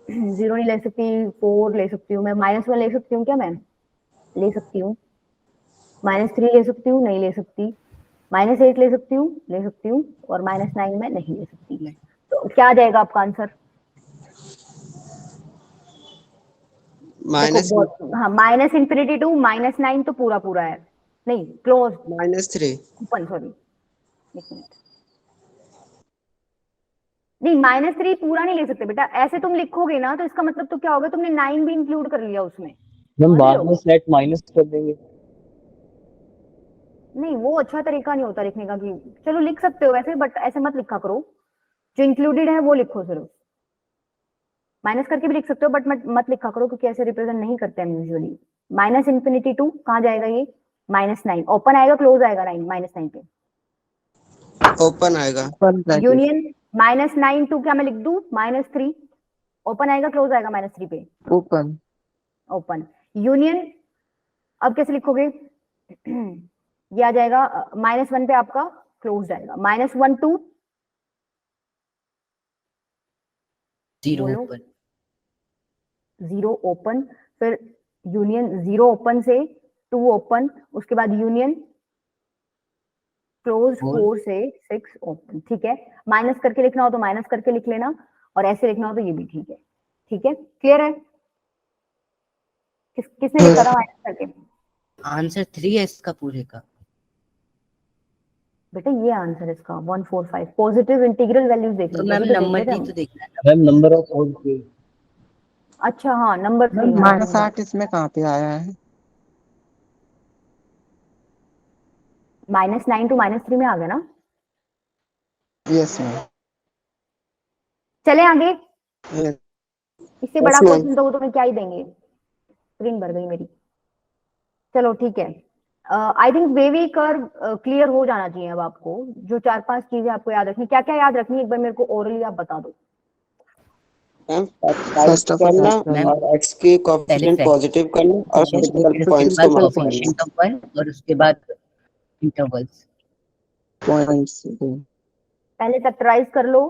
0 नहीं ले सकती, 4 ले सकती हूँ मैं, -1 ले सकती हूँ क्या मैं? ले सकती हूँ। -3 ले सकती हूँ, नहीं ले सकती। -8 ले सकती हूँ, ले सकती हूँ, और -9 मैं नहीं ले सकती। नहीं। तो क्या आ जाएगा आपका आंसर? माइनस देखो हाँ, -∞ to -9 तो पूरा पूरा है, नहीं क्लोज, -3 ओपन, सॉरी एक मिनट, नहीं -3 पूरा नहीं ले सकते बेटा, ऐसे तुम लिखोगे ना तो इसका मतलब तो क्या होगा, तुमने 9 भी इंक्लूड कर लिया उसमें, हम समझ रहे बाद हो? में सेट माइनस कर देंगे। नहीं वो अच्छा तरीका नहीं होता लिखने का, कि चलो लिख सकते हो वैसे, बट ऐसे मत लिखा करो, जो इंक्लूडेड है वो लिखो सिर्फ, माइनस करके भी लिख सकते हो बट मत लिखा करो, क्योंकि ऐसे रिप्रेजेंट नहीं करते हैं यूजुअली। -∞ to कहाँ जाएगा ये? -9, ओपन आएगा क्लोज आएगा 9 पे? ओपन आएगा। यूनियन -9 to क्या मैं लिख दूं? -3, ओपन आएगा क्लोज आएगा -3 पे? ओपन। ओपन। यूनियन अब कैसे लिखोगे? ये आ जाएगा -1 पे आपका क्लोज आएगा, -1 to 0 बोलो। ओपन। 0 ओपन, फिर यूनियन 0 ओपन से 2 ओपन, उसके बाद यूनियन क्लोज 4 से 6 ओपन, ठीक है। माइनस करके लिखना हो तो माइनस करके लिख लेना, और ऐसे लिखना हो तो ये भी ठीक है, ठीक है, क्लियर है? किसने लिखा था माइनस करके? आंसर 3 है इसका पूरे का। बेटा ये आंसर इसका 145, पॉजिटिव इंटीग्रल वैल्यूज देखनी तो थी, मैम अभी तो देख नंबर लेते भी हम। तो देखना है। Ma'am number of whole. अच्छा हाँ, नंबर 3 -8 इसमें कहाँ पे आया है? -9 to -3 में आ गया ना? Yes ma'am. चले आगे, Yes. इससे बड़ा ma'am. क्वेश्चन तो वो तुम्हें क्या ही देंगे, स्क्रीन भर गई मेरी। चलो ठीक है, I think wavy curve clear हो जाना चाहिए अब आपको। जो 4-5 चीजें आपको याद रखनी, क्या क्या याद रखनी, एक बार मेरे को ओरली आप बता दो। मैम First of all, करना मैम और एक्स की पहले कोएफिशिएंट पॉजिटिव करना और क्रिटिकल फिर उसके पॉइंट्स को बाद मार्क करना। कोएफिशिएंट ऑफ 1 और उसके बाद इंटरवल्स। points. पहले फैक्टराइज कर लो,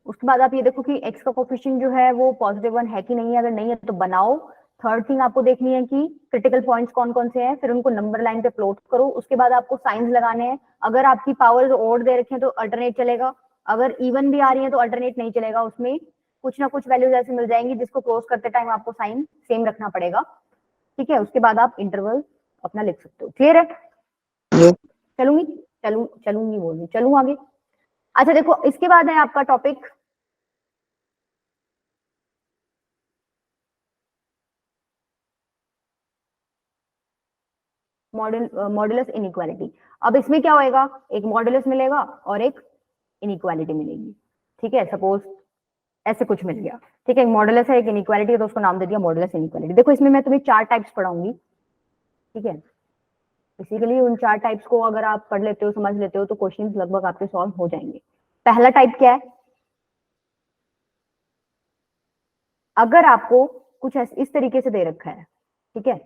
उसके बाद आप ये देखो कि एक्स का कोफिशिएंट जो है वो +1 है कि नहीं है, अगर नहीं है तो बनाओ। थर्ड थिंग आपको देखनी है कि क्रिटिकल पॉइंट्स कौन कौन से हैं, फिर उनको नंबर लाइन पे प्लॉट करो। उसके बाद आपको साइंस लगाने हैं, अगर आपकी पावर्स ऑड दे रखे हैं तो अल्टरनेट चलेगा, अगर इवन भी आ रही है तो अल्टरनेट नहीं चलेगा, उसमें कुछ ना कुछ वैल्यूज ऐसे मिल जाएंगी जिसको क्रॉस करते टाइम आपको साइन सेम रखना पड़ेगा, ठीक है। उसके बाद आप इंटरवल अपना लिख सकते हो, क्लियर है? Yes. चलूंगी बोल रही, चलूं आगे। अच्छा देखो, इसके बाद है आपका टॉपिक मॉडुलस इनइक्वालिटी। अब इसमें क्या होएगा, एक मॉडुलस मिलेगा और एक इनइक्वालिटी मिलेगी, ठीक है। सपोज ऐसे कुछ मिल गया, ठीक है, एक मॉडुलस है एक इनइक्वालिटी है, तो उसको नाम दे दिया मॉडुलस इनइक्वालिटी। देखो इसमें मैं तुम्हें 4 टाइप्स पढ़ाऊंगी, ठीक है। बेसिकली उन 4 टाइप्स को अगर आप पढ़ लेते हो, समझ लेते हो, तो क्वेश्चंस लगभग आपके सॉल्व हो जाएंगे। पहला टाइप क्या है, अगर आपको कुछ इस तरीके से दे रखा है, ठीक है,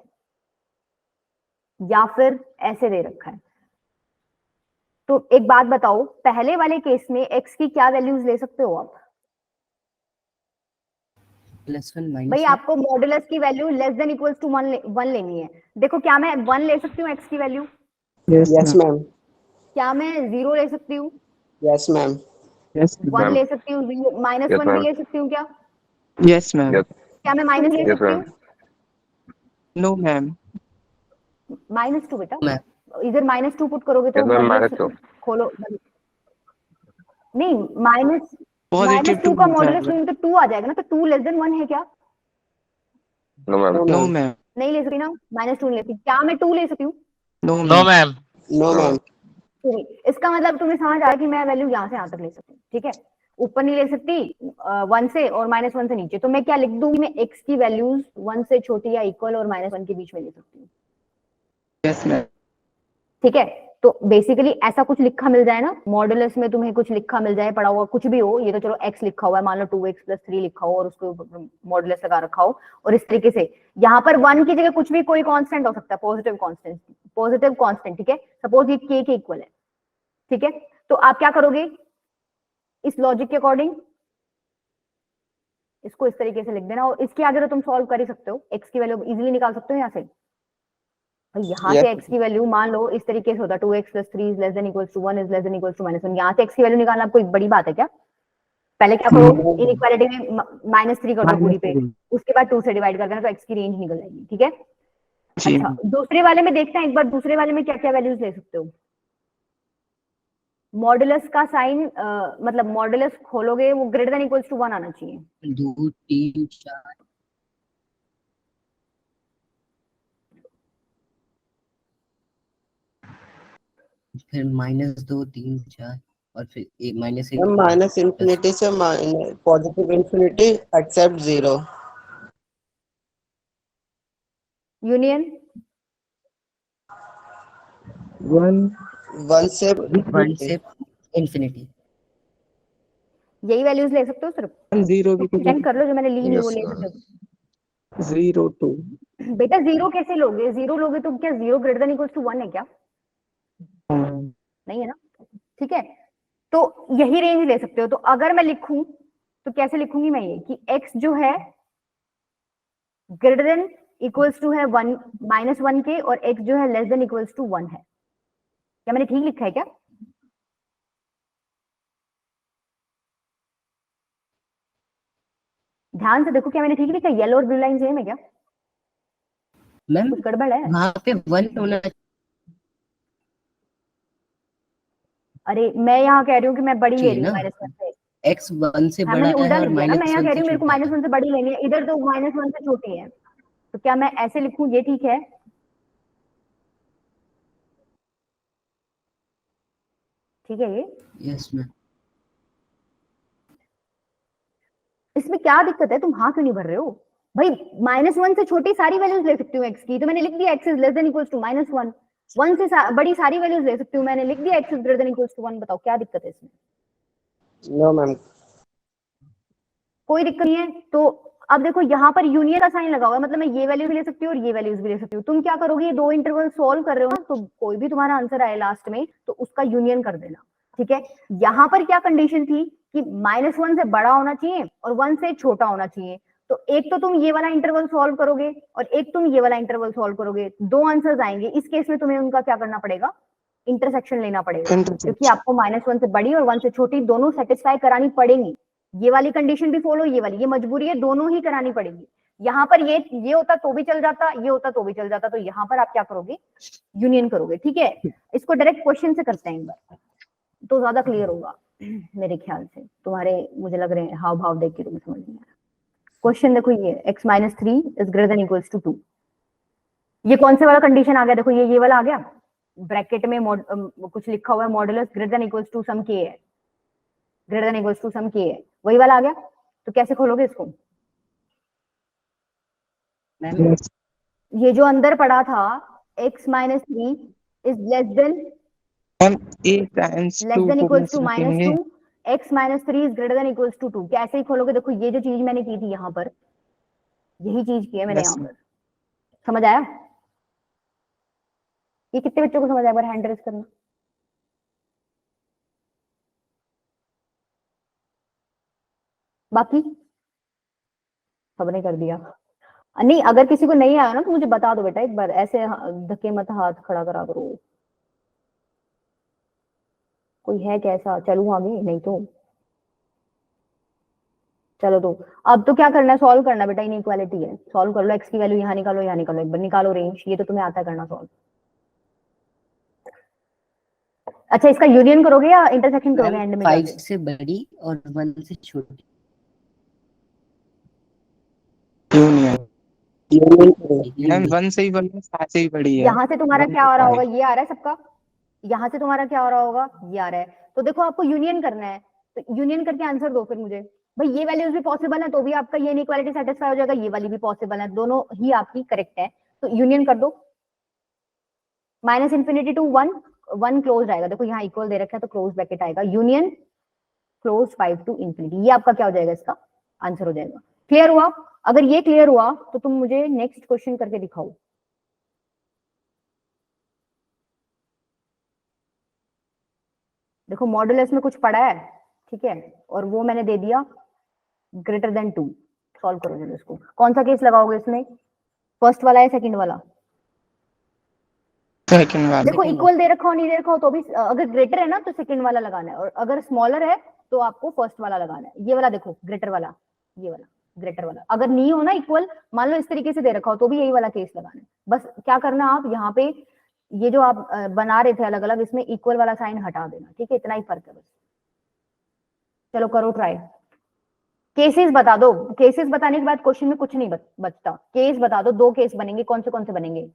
या फिर ऐसे दे रखा है, तो एक बात बताओ, पहले वाले केस में एक्स की क्या वैल्यूज ले सकते हो आप? +1 भाई -1 आपको मॉडुलस की value less than equals to 1 लेनी है। देखो क्या मैं 1 ले सकती हूँ एक्स की value? Yes, yes ma'am. Ma'am. क्या मैं 0 ले सकती हूँ? Yes ma'am. Yes, 1 ma'am. ले सकती हूँ, -1 भी ले सकती हूँ क्या? Yes, ma'am. क्या मैं माइनस ले सकती हूँ? No, ma'am. -2 बेटा, मैम इधर -2 पुट करोगे तो मॉडुलस खोलो, नहीं Positive -2 two का मिल मॉडुलस जाएगा। लूंगी तो 2 आ जाएगा ना, तो 2 लेस देन 1 है क्या? No, ma'am. नहीं ले सकती ना, -2 ले सकती। क्या मैं 2 ले सकती हूँ? No, ma'am. No ma'am. इसका मतलब तुम्हें समझ आया कि मैं वैल्यू यहाँ से यहाँ तक ले सकती हूँ, ठीक है। ऊपर नहीं ले सकती 1 से, और -1 से नीचे, तो मैं क्या लिख दूंगी, मैं एक्स की वैल्यूज 1 से छोटी या इक्वल और -1 के बीच में ले सकती हूँ, Yes, ma'am. ठीक है। तो बेसिकली ऐसा कुछ लिखा मिल जाए ना मॉडुलस में, तुम्हें कुछ लिखा मिल जाए, पड़ा हुआ कुछ भी हो, ये तो चलो x लिखा हुआ है, मान लो 2x + 3 लिखा हो और उसको मॉडुलस लगा रखा हो, और इस तरीके से यहाँ पर 1 की जगह कुछ भी कोई कांस्टेंट हो सकता है, पॉजिटिव कांस्टेंट, ठीक है। सपोज ये k के इक्वल है, ठीक है, तो आप क्या करोगे इस लॉजिक के अकॉर्डिंग, इसको इस तरीके से लिख देना, और इसके आगे तो तुम सॉल्व कर ही सकते हो, x की वैल्यू इजीली निकाल सकते हो यहाँ से। भाई यहाँ Yes. से x की वैल्यू मान लो इस तरीके से होता है 2x + 3 > 1 > -1, यहाँ से x की वैल्यू निकालना कोई बड़ी बात है क्या? पहले क्या करो, इनइक्वालिटी में -3 कर दो पूरी पे, उसके बाद 2 से डिवाइड कर देना, तो x की रेंज निकल जाएगी। ठीक है, जी अच्छा दूसरे वाले में देखते हैं एक बार, दूसरे वाले में क्या क्या वैल्यूज ले सकते हो। मॉडुलस का साइन मतलब मॉडुलस खोलोगे वो ग्रेटर देन इक्वल्स टू 1 आना चाहिए। 2 3 4 फिर -2 3 4 और फिर -1 मैम माइनस इन्फिनिटी से पॉजिटिव इन्फिनिटी एक्सेप्ट 0। यूनियन 1 से 1 से इंफिनिटी। यही वैल्यूज ले सकते हो सिर्फ, 0 भी चेक कर लो जो मैंने ली नहीं वो Yes, ले ma'am. सकते हो। 0 2 बेटा 0 कैसे लोगे, 0 लोगे तो क्या 0 ग्रेटर देन इक्वल्स टू 1 है क्या? नहीं है ना, ठीक है, तो यही रेंज ले सकते हो। तो अगर मैं लिखूं तो कैसे लिखूंगी मैं ये कि x जो है ग्रेटर देन इक्वल्स टू है 1 -1 के, और x जो है लेस देन इक्वल्स टू 1 है। क्या मैंने ठीक लिखा है क्या? ध्यान से देखो क्या मैंने ठीक लिखा है, येलो और ब्लू लाइन सेम है क्या? मैम कुछ गड़बड़ है? वहां पे 1 होना अरे मैं यहाँ कह रही हूँ कि मैं बड़ी ले चाहिए रही हूँ ना, -1 से। x 1 से हाँ बड़ा मैंने उल्टा है और लिख दिया ना, मैं यहाँ -1 कह से रही हूँ मेरे को छोटा है। -1 से बड़ी लेनी है, इधर तो -1 से छोटी है, तो क्या मैं ऐसे लिखूं, ये ठीक है? ठीक है ये, यस मैम। इसमें क्या दिक्कत है, तुम हाँ क्यों नहीं भर रहे हो भाई? -1 से छोटी सारी वैल्यूज ले सकती हूँ x की, तो मैंने लिख दिया x is less than equals to -1। 1 से बड़ी सारी वैल्यूज ले सकती हूँ, मैंने लिख दिया x is greater than equals to 1। बताओ क्या दिक्कत है इसमें? No ma'am. कोई दिक्कत नहीं है। तो अब देखो यहाँ पर यूनियन का साइन लगा हुआ है, मतलब मैं ये वैल्यू भी ले सकती हूँ और ये वैल्यूज भी ले सकती हूँ। तुम क्या करोगे, ये दो इंटरवल सॉल्व कर रहे हो ना, तो कोई भी तुम्हारा आंसर आए लास्ट में तो उसका यूनियन कर देना। ठीक है, यहाँ पर क्या कंडीशन थी कि -1 से बड़ा होना चाहिए और 1 से छोटा होना चाहिए। तो एक तो तुम ये वाला इंटरवल सॉल्व करोगे और एक तुम ये वाला इंटरवल सॉल्व करोगे, दो आंसर्स आएंगे। इस केस में तुम्हें उनका क्या करना पड़ेगा, इंटरसेक्शन लेना पड़ेगा, क्योंकि आपको -1 से बड़ी और 1 से छोटी दोनों सेटिस्फाई करानी पड़ेंगी। ये वाली कंडीशन भी फॉलो, ये वाली, ये मजबूरी है, दोनों ही करानी पड़ेगी। यहाँ पर ये होता तो भी चल जाता, ये होता तो भी चल जाता, तो यहाँ पर आप क्या करोगे, यूनियन करोगे। ठीक है, इसको डायरेक्ट क्वेश्चन से करते हैं एक बार, तो ज्यादा क्लियर होगा मेरे ख्याल से। तुम्हारे मुझे लग रहे हैं हाव भाव देख के तुम्हें समझ में आया। क्वेश्चन देखो, ये x - 3 is greater than equals to 2। ये कौन से वाला कंडीशन आ गया, देखो ये वाला आ गया, ब्रैकेट में कुछ लिखा हुआ है, modulus greater than equals to some k है, greater than equals to some k है, वही वाला आ गया। तो कैसे खोलोगे इसको? मैम ये जो अंदर पड़ा था x - 3 is less than equals to -2, x - 3 is greater than equals to 2। कैसे ही खोलोगे? देखो ये जो चीज मैंने की थी यहाँ पर, यही चीज की है मैंने यहाँ पर। समझ आया? ये कितने बच्चों को समझ आया? एक बार हैंड रेज करना। बाकी सबने कर दिया? नहीं, अगर किसी को नहीं आया ना तो मुझे बता दो बेटा, एक बार ऐसे धक्के मत हाथ खड़ा करा करो। कोई है कैसा? चलूं आगे? नहीं तो चलो। तो अब तो क्या करना है, सॉल्व करना बेटा, इनइक्वालिटी है, सॉल्व कर लो। x की वैल्यू यहाँ निकालो, यहाँ निकालो, एक बार निकालो रेंज, ये तो तुम्हें आता है करना सॉल्व। अच्छा, इसका यूनियन करोगे या इंटरसेक्शन करोगे एंड में 5 जाके? से बड़ी और 1 से छोटी। मैम 1 से ही बड़ी है, 7 से ही बड़ी है। यहाँ से तुम्हारा 1 क्या to आ रहा 5 होगा, ये आ रहा है सबका। यहाँ से तुम्हारा क्या आ रहा होगा, ये आ रहा है। तो देखो आपको यूनियन करना है, तो यूनियन करके आंसर दो फिर मुझे। भाई ये वैल्यूज भी पॉसिबल है तो भी आपका ये इनइक्वालिटी सेटिस्फाई हो जाएगा, ये वाली भी पॉसिबल है, दोनों ही आपकी करेक्ट है। तो यूनियन कर दो। -∞ to 1, 1 क्लोज आएगा, देखो यहाँ इक्वल दे रखा है तो क्लोज ब्रैकेट आएगा, यूनियन क्लोज 5 to ∞। ये आपका क्या हो जाएगा, इसका आंसर हो जाएगा। क्लियर हुआ? अगर ये क्लियर हुआ तो तुम मुझे नेक्स्ट क्वेश्चन करके दिखाओ। देखो मॉडुलस में कुछ पड़ा है, ठीक है, और वो मैंने दे दिया ग्रेटर देन 2। सॉल्व करो जल्दी इसको। कौन सा केस लगाओगे इसमें, फर्स्ट वाला या सेकंड वाला? सेकंड वाला। देखो Second इक्वल दे रखा हो नहीं दे रखा हो तो भी अगर ग्रेटर है ना तो सेकंड वाला लगाना है, और अगर स्मॉलर है तो आपको फर्स्ट वाला लगाना है। ये वाला देखो ग्रेटर वाला, ये वाला ग्रेटर वाला। अगर नहीं हो ना इक्वल, मान लो इस तरीके से दे रखा हो तो भी यही वाला केस लगाना है। बस क्या करना आप यहाँ पे ये जो आप बना रहे थे अलग अलग, इसमें इक्वल वाला साइन हटा देना, ठीक है, इतना ही फर्क है बस। चलो करो ट्राई। केसेस बता दो, केसेस बताने के बाद क्वेश्चन में कुछ नहीं बचता। केस बता दो, 2 केस बनेंगे, कौन से बनेंगे?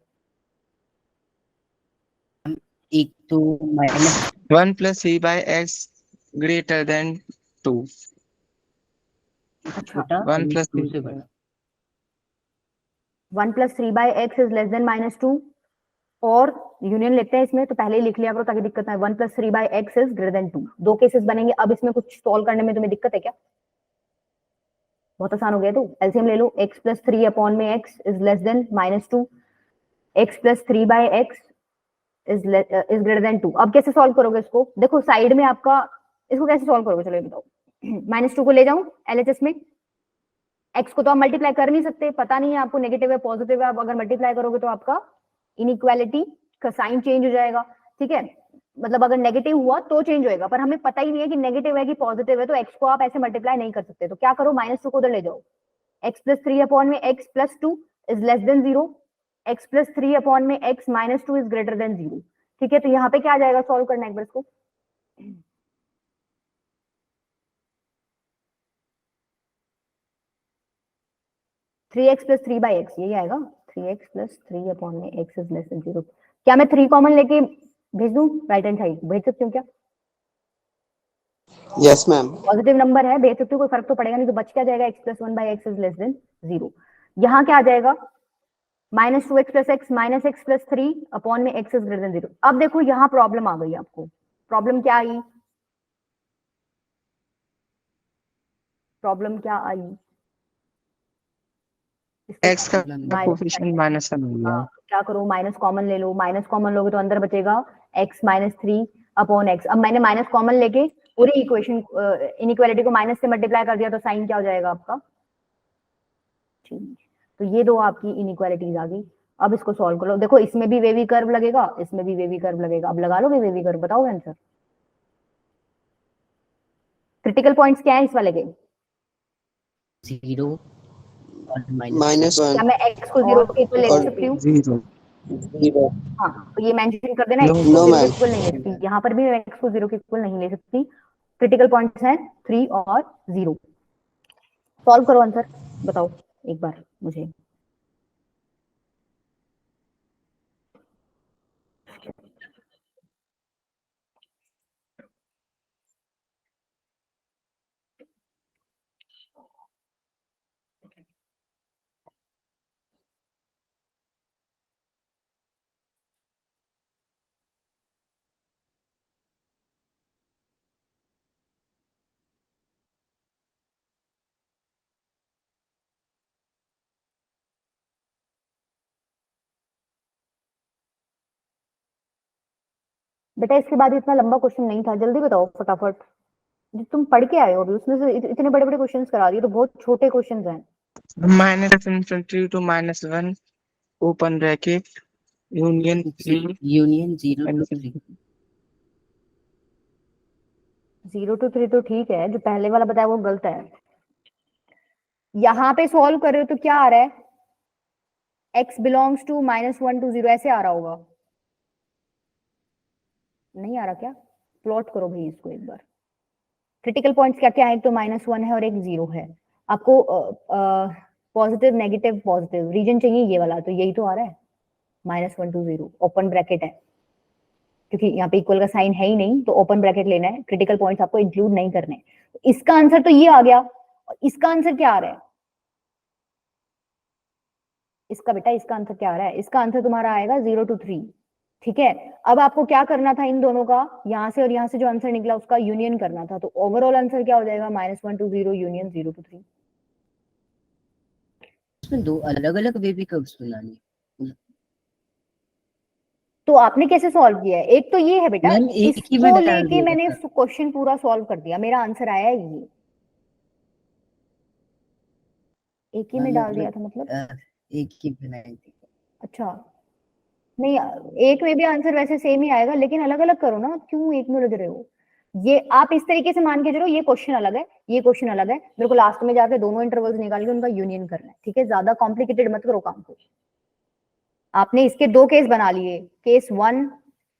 एक तो minus 1 plus 3 by x greater than 2। अच्छा, छोटा 1 plus 2 3 से बड़ा। 1 + 3 by x is less then -2, और यूनियन लेते हैं इसमें तो पहले ही लिख लिया करो ताकि दिक्कत ना आए। 1 + 3 by x is greater then 2। 2 cases बनेंगे। अब इसमें कुछ सॉल्व करने में तुम्हें दिक्कत है क्या? बहुत आसान हो गया। तो एलसीएम ले लो, x + 3 अपॉन में x is less then -2, x + 3 by x is greater then 2। अब कैसे सॉल्व करोगे इसको? देखो साइड में आपका, इसको कैसे सॉल्व करोगे, चलो ये बताओ। -2 को ले जाऊं एलएचएस में, x को तो आप मल्टीप्लाई कर नहीं सकते, पता नहीं है आपको नेगेटिव है पॉजिटिव है। आप अगर मल्टीप्लाई करोगे तो आपका इनइक्वालिटी का साइन चेंज हो जाएगा, ठीक है। मतलब अगर नेगेटिव हुआ तो चेंज होएगा, पर हमें पता ही नहीं है कि नेगेटिव है कि पॉजिटिव है, तो x को आप ऐसे मल्टीप्लाई नहीं कर सकते। तो क्या करो, -2 को उधर ले जाओ। x + 3 अपॉन में x + 2 is less then 0, x + 3 upon में x - 2 इज ग्रेटर देन 0, ठीक है। तो यहाँ पे क्या आ जाएगा, सॉल्व करना है एक बार इसको। 3x + 3 by x यही आएगा। 3x + 3 अपॉन में x इज लेस देन 0। क्या मैं 3 कॉमन लेके भेज दूं राइट हैंड साइड? भेज सकती हूँ क्या? Yes ma'am. पॉजिटिव नंबर है, भेज सकती हूँ, कोई फर्क तो पड़ेगा नहीं। तो बच क्या जाएगा, x + 1 by x is less then 0। यहाँ क्या आ जाएगा, -2x + x -x + 3 अपॉन में x इज ग्रेटर देन 0। अब देखो यहाँ प्रॉब्लम आ गई आपको। प्रॉब्लम क्या आई? प्रॉब्लम क्या आई? x का कोफिशिएंट -1 हो गया। क्या करो, माइनस कॉमन ले लो। माइनस कॉमन लोगे तो अंदर बचेगा x - 3 अपॉन x। अब मैंने माइनस कॉमन लेके पूरी इक्वेशन इनइक्वालिटी को माइनस से मल्टीप्लाई कर दिया, तो साइन क्या हो जाएगा आपका? ठीक। तो ये दो आपकी इनइक्वालिटीज आ गई। अब इसको सॉल्व करो। देखो इसमें भी वेवी कर्व लगेगा, इसमें भी वेवी कर्व लगेगा। अब लगा लोगे वेवी कर्व, बताओ आंसर। क्रिटिकल पॉइंट्स क्या है इस वाले के? 0 और -1 क्या मैं x को 0 के इक्वल ले और सकती हूँ? 0। 0। हाँ, तो ये मेंशन कर देना, x नो को 0 के मैम। इक्वल नहीं ले सकती। यहाँ पर भी मैं x को 0 के इक्वल नहीं ले सकती। क्रिटिकल पॉइंट्स हैं 3 और 0। सॉल्व करो आंसर, बताओ एक बार मुझे। बेटा इसके बाद इतना लंबा क्वेश्चन नहीं था, जल्दी बताओ फटाफट। जो तुम पढ़ के आए हो अभी, उसमें से इतने बड़े बड़े क्वेश्चंस करा दिए, तो बहुत छोटे क्वेश्चंस हैं। -∞ to -1 open bracket union 3 union 0 to 3। 0 to 3 तो ठीक है, जो पहले वाला बताया वो गलत है। यहाँ पे सॉल्व कर रहे हो तो क्या आ रहा है, x बिलोंग्स टू -1 to 0 ऐसे आ रहा होगा। नहीं आ रहा क्या? प्लॉट करो भाई इसको एक बार। क्रिटिकल पॉइंट्स क्या क्या है? एक तो -1 है और एक 0 है। आपको पॉजिटिव नेगेटिव पॉजिटिव रीजन चाहिए, ये वाला तो यही तो आ रहा है। -1 to 0 ओपन ब्रैकेट है, क्योंकि यहाँ पे इक्वल का साइन है ही नहीं, तो ओपन ब्रैकेट लेना है। क्रिटिकल पॉइंट्स आपको इंक्लूड नहीं करने। इसका आंसर तो ये आ गया। और इसका आंसर क्या आ रहा है? इसका बेटा इसका आंसर क्या आ रहा है? इसका आंसर तुम्हारा आएगा 0 to 3, ठीक है। अब आपको क्या करना था, इन दोनों का यहाँ से और यहाँ से जो आंसर निकला उसका यूनियन करना था। तो ओवरऑल आंसर क्या हो जाएगा, -1 to 0 यूनियन 0 to 3। उसमें 2 अलग अलग बेबी कर्व्स बनानी। तो आपने कैसे सॉल्व किया है? एक तो ये है बेटा, मैम एक ही में इसको डाल लेके दिया मैंने था। क्वेश्चन पूरा सॉल्व कर दिया, मेरा आंसर आया है ये। एक ही में डाल दिया था मतलब? एक ही बनाई थी। अच्छा नहीं, एक में भी आंसर वैसे सेम ही आएगा, लेकिन अलग अलग करो ना, क्यों एक में लग रहे हो? ये आप इस तरीके से मान के चलो, ये क्वेश्चन अलग है, ये क्वेश्चन अलग है, मेरे को लास्ट में जाके दोनों इंटरवल्स निकाल के उनका यूनियन करना है, ठीक है? ज्यादा कॉम्प्लिकेटेड मत करो काम को। आपने इसके दो केस बना लिए, केस 1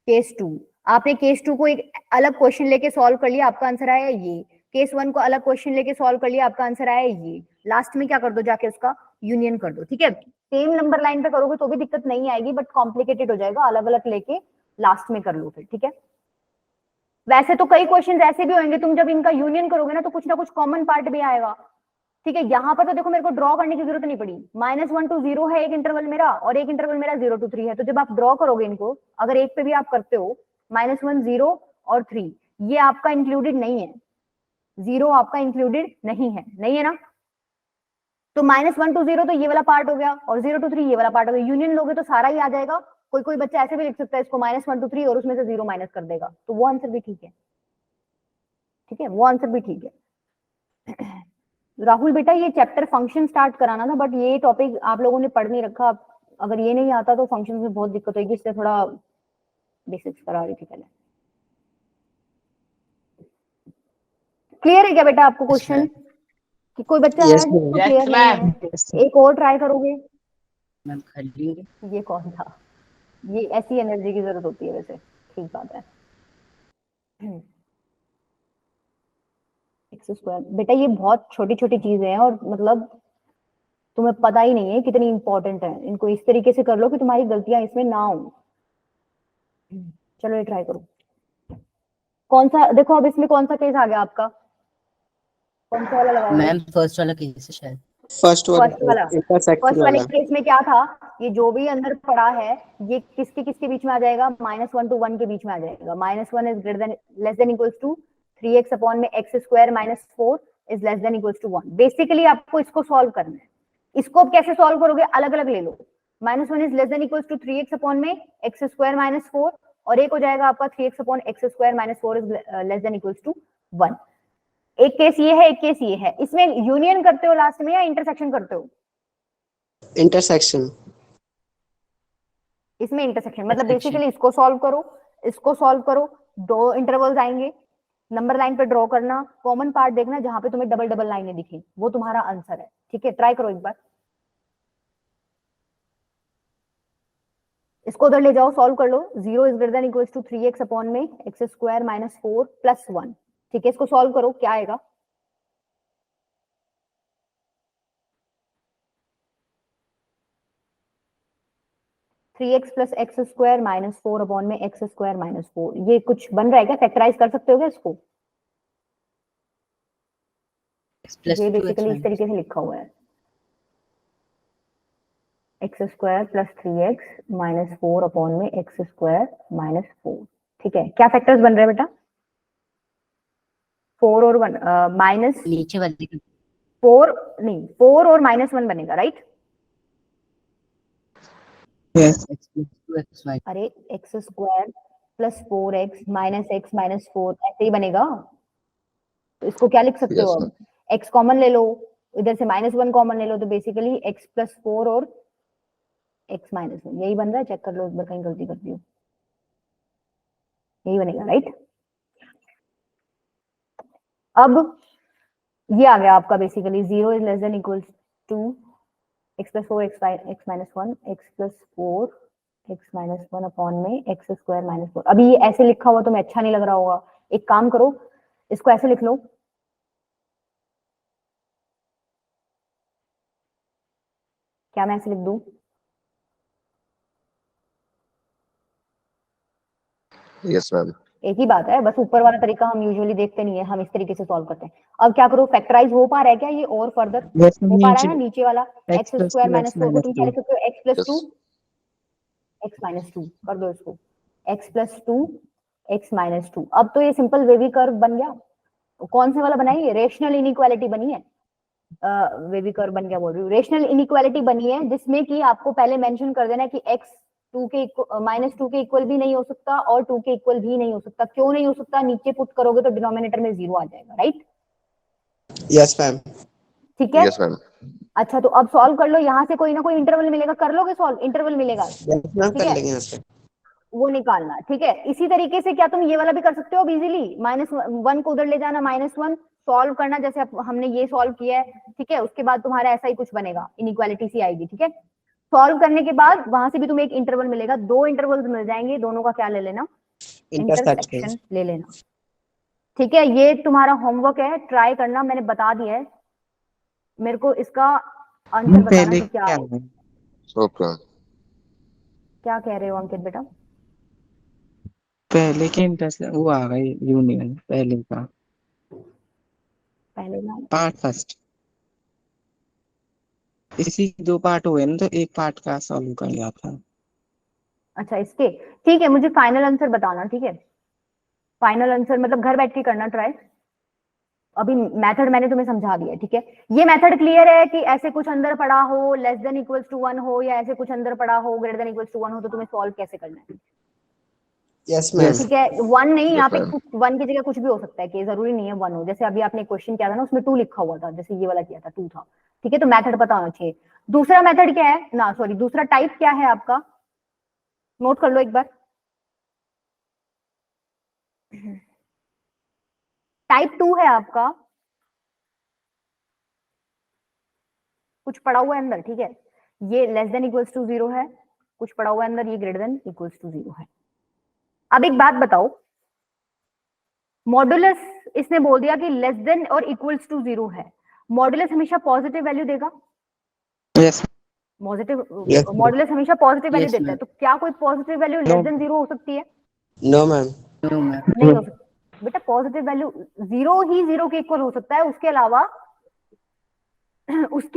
केस 2। आपने केस 2 को एक अलग क्वेश्चन लेके सॉल्व कर लिया, आपका आंसर आया ये। केस 1 को अलग क्वेश्चन लेके सॉल्व कर लिया, आपका आंसर आया ये। लास्ट में क्या कर दो, जाके उसका यूनियन कर दो, ठीक है? सेम नंबर लाइन पे करोगे तो भी दिक्कत नहीं आएगी, बट कॉम्प्लिकेटेड हो जाएगा, अलग अलग लेके लास्ट में कर लो फिर, ठीक है? वैसे तो कई क्वेश्चंस ऐसे भी होंगे, तुम जब इनका यूनियन करोगे ना तो कुछ ना कुछ कॉमन पार्ट भी आएगा, ठीक है? यहाँ पर तो देखो मेरे को ड्रॉ करने की जरूरत नहीं पड़ी, -1 to 0 है एक इंटरवल मेरा, और एक इंटरवल मेरा 0 to 3 है। तो जब आप ड्रॉ करोगे इनको, अगर एक पे भी आप करते हो, -1 0 और 3, ये आपका इंक्लूडेड नहीं है, 0 आपका इंक्लूडेड नहीं है, नहीं है ना? तो -1 to 0 तो ये वाला पार्ट हो गया, और 0 to 3 ये वाला पार्ट हो गया। यूनियन लोगे तो सारा ही आ जाएगा। कोई कोई बच्चा ऐसे भी लिख सकता है इसको -1 to 3 और उसमें से 0 माइनस कर देगा, तो वो आंसर भी ठीक है, ठीक है? वो आंसर भी ठीक है। राहुल बेटा, ये चैप्टर फंक्शन स्टार्ट कराना था, बट ये टॉपिक आप लोगों ने पढ़ नहीं रखा। अगर ये नहीं आता तो फंक्शन में बहुत दिक्कत होगी, इसलिए थोड़ा बेसिक्स करा रही थी पहले। क्लियर है क्या बेटा आपको क्वेश्चन? कि कोई बच्चा है जिसको क्लियर नहीं है? एक और ट्राई करोगे? मैम कर लेंगे। ये कौन था? ये ऐसी एनर्जी की जरूरत होती है वैसे, ठीक बात है। x² बेटा ये बहुत छोटी छोटी चीजें हैं, और मतलब तुम्हें पता ही नहीं है कितनी इंपॉर्टेंट है। इनको इस तरीके से कर लो कि तुम्हारी गलतियां इसमें ना हो। चलो ये ट्राई करो। कौन सा देखो, अब इसमें कौन सा केस आ गया आपका? कौन सा वाला लगाओगे? मैम फर्स्ट वाला केस है शायद। फर्स्ट वाला फर्स्ट वाले केस में क्या था? ये जो भी अंदर पड़ा है ये किसके किसके बीच में आ जाएगा? -1 to 1 के बीच में आ जाएगा। -1 is greater than less than equals to 3x upon में x square -4 is less than equals to 1। Basically आपको इसको सॉल्व करना है। इसको अब कैसे सॉल्व करोगे? अलग अलग ले लो। -1 is less than equals to 3x upon में x स्क्वायर -4, और एक हो जाएगा आपका 3x upon x square -4 is less than equals to 1। एक केस ये है, एक केस ये है। इसमें यूनियन करते हो लास्ट में या इंटरसेक्शन करते हो? इंटरसेक्शन। इसमें इंटरसेक्शन मतलब बेसिकली इसको सॉल्व करो, इसको सॉल्व करो, दो इंटरवल्स आएंगे, नंबर लाइन पे ड्रॉ करना, कॉमन पार्ट देखना जहां पे तुम्हें डबल डबल लाइनें दिखें, वो तुम्हारा आंसर है, ठीक है? ट्राई करो एक बार। इसको उधर ले जाओ, सॉल्व कर लो। 0 is greater than equals to 3x upon में x स्क्वायर -4 प्लस 1, ठीक है? इसको सॉल्व करो, क्या आएगा? Three x plus x square -4 upon में x स्क्वायर -4, ये कुछ बन रहा है क्या? फैक्टराइज कर सकते हो क्या इसको? ये बेसिकली इस तरीके से लिखा हुआ है, x square plus 3x -4 upon में x स्क्वायर -4, ठीक है? क्या फैक्टर्स बन रहे हैं बेटा? 4 और 1 माइनस नीचे वाले 4 नहीं, 4 और -1 बनेगा, राइट? अरे x square plus 4x minus x minus 4 ऐसे ही बनेगा। तो इसको क्या लिख सकते हो? अब x कॉमन ले लो, इधर से -1 कॉमन ले लो, तो बेसिकली x प्लस 4 और x -1 यही बन रहा है। चेक कर लो एक बार, कहीं गलती कर दी हो, यही बनेगा, राइट? अब ये आ गया आपका basically 0 is less than equals to x plus 4 x -1 x plus 4 x -1 upon में x स्क्वायर -4। अभी ये ऐसे लिखा हुआ तुम्हें अच्छा नहीं लग रहा होगा, एक काम करो, इसको ऐसे लिख लो। क्या मैं ऐसे लिख दूं? Yes ma'am. एक ही बात है, बस ऊपर वाला तरीका हम यूजुअली देखते नहीं है, हम इस तरीके से सॉल्व करते हैं। अब क्या करो, फैक्टराइज हो पा रहा है क्या ये और फर्दर? हो पा रहा है ना? नीचे वाला x स्क्वायर -4 को तुम क्या लिख सकते हो? x प्लस 2 x माइनस 2 कर दो इसको, x प्लस 2 x माइनस 2। अब तो ये सिंपल वेवी कर्व बन गया। कौन से वाला बनाई है? रेशनल इनइक्वालिटी बनी है। वेवी कर्व बन गया बोल रही हूँ, रेशनल इनइक्वालिटी बनी है, जिसमें कि आपको पहले मेंशन कर देना कि x -2 के इक्वल भी नहीं हो सकता और 2 के इक्वल भी नहीं हो सकता। क्यों नहीं हो सकता? नीचे पुट करोगे तो डिनोमिनेटर में 0 आ जाएगा, राइट? Yes ma'am. ठीक है। Yes ma'am. अच्छा तो अब सॉल्व कर लो, यहाँ से कोई ना कोई इंटरवल मिलेगा, कर लोगे सॉल्व, इंटरवल मिलेगा, मैम ठीक कर है, लेंगे यहाँ से। वो निकालना, ठीक है। इसी तरीके से क्या तुम ये वाला भी कर सकते हो अब इजीली, -1 को उधर ले जाना, -1 सॉल्व करना, जैसे हमने ये सॉल्व किया है, ठीक है। उसके बाद तुम्हारा ऐसा ही कुछ बनेगा, इनइक्वालिटी सी आएगी, ठीक है। सॉल्व करने के बाद वहां से भी तुम्हें एक इंटरवल मिलेगा, 2 इंटरवल्स मिल जाएंगे, दोनों का क्या ले लेना, इंटरसेक्शन ले लेना, ठीक है। ये तुम्हारा होमवर्क है, ट्राई करना, मैंने बता दिया है। मेरे को इसका आंसर बताना पहले कि क्या क्या है। है? ओके क्या कह रहे हो अंकित बेटा? पहले के इंटरेस्ट वो आ गई यूनियन, पहले का पहले ना, पार्ट फर्स्ट, इसी 2 पार्ट हुए ना, तो एक पार्ट का सॉल्व कर लिया था। अच्छा इसके, ठीक है, मुझे फाइनल आंसर बताना, ठीक है। फाइनल आंसर मतलब घर बैठ के करना ट्राई, अभी मेथड मैंने तुम्हें समझा दिया है, ठीक है। ये मेथड क्लियर है कि ऐसे कुछ अंदर पड़ा हो, लेस देन इक्वल्स टू 1 हो, या ऐसे कुछ अंदर पड़ा हो ग्रेटर देन इक्वल्स टू 1 हो, तो तुम्हें सॉल्व कैसे करना है, यस मैम। ठीक है। 1 नहीं, यहाँ पे मैम 1 की जगह कुछ भी हो सकता है, कि जरूरी नहीं है 1 हो। जैसे अभी आपने क्वेश्चन किया था ना, उसमें 2 लिखा हुआ था, जैसे ये वाला किया था 2 था, ठीक है। तो मेथड पता होना चाहिए। दूसरा मेथड क्या है ना, सॉरी दूसरा टाइप क्या है आपका, नोट कर लो एक बार। टाइप 2 है आपका, कुछ पड़ा हुआ है अंदर, ठीक है। ये लेस देन इक्वल्स टू 0 है, कुछ पड़ा हुआ है अंदर, ये ग्रेटर देन इक्वल्स टू 0 है। अब एक बात बताओ, मॉडुलस इसने बोल दिया कि लेस देन और इक्वल्स टू 0 है, मॉडुलस हमेशा पॉजिटिव वैल्यू देगा, yes positive, Yes, ma'am. Modulus हमेशा पॉजिटिव वैल्यू Yes, देता है, ma'am. तो क्या कोई पॉजिटिव वैल्यू लेस देन 0 हो सकती है? No ma'am. No, ma'am. नहीं हो सकती बेटा, पॉजिटिव वैल्यू 0 ही 0 के इक्वल हो सकता है, उसके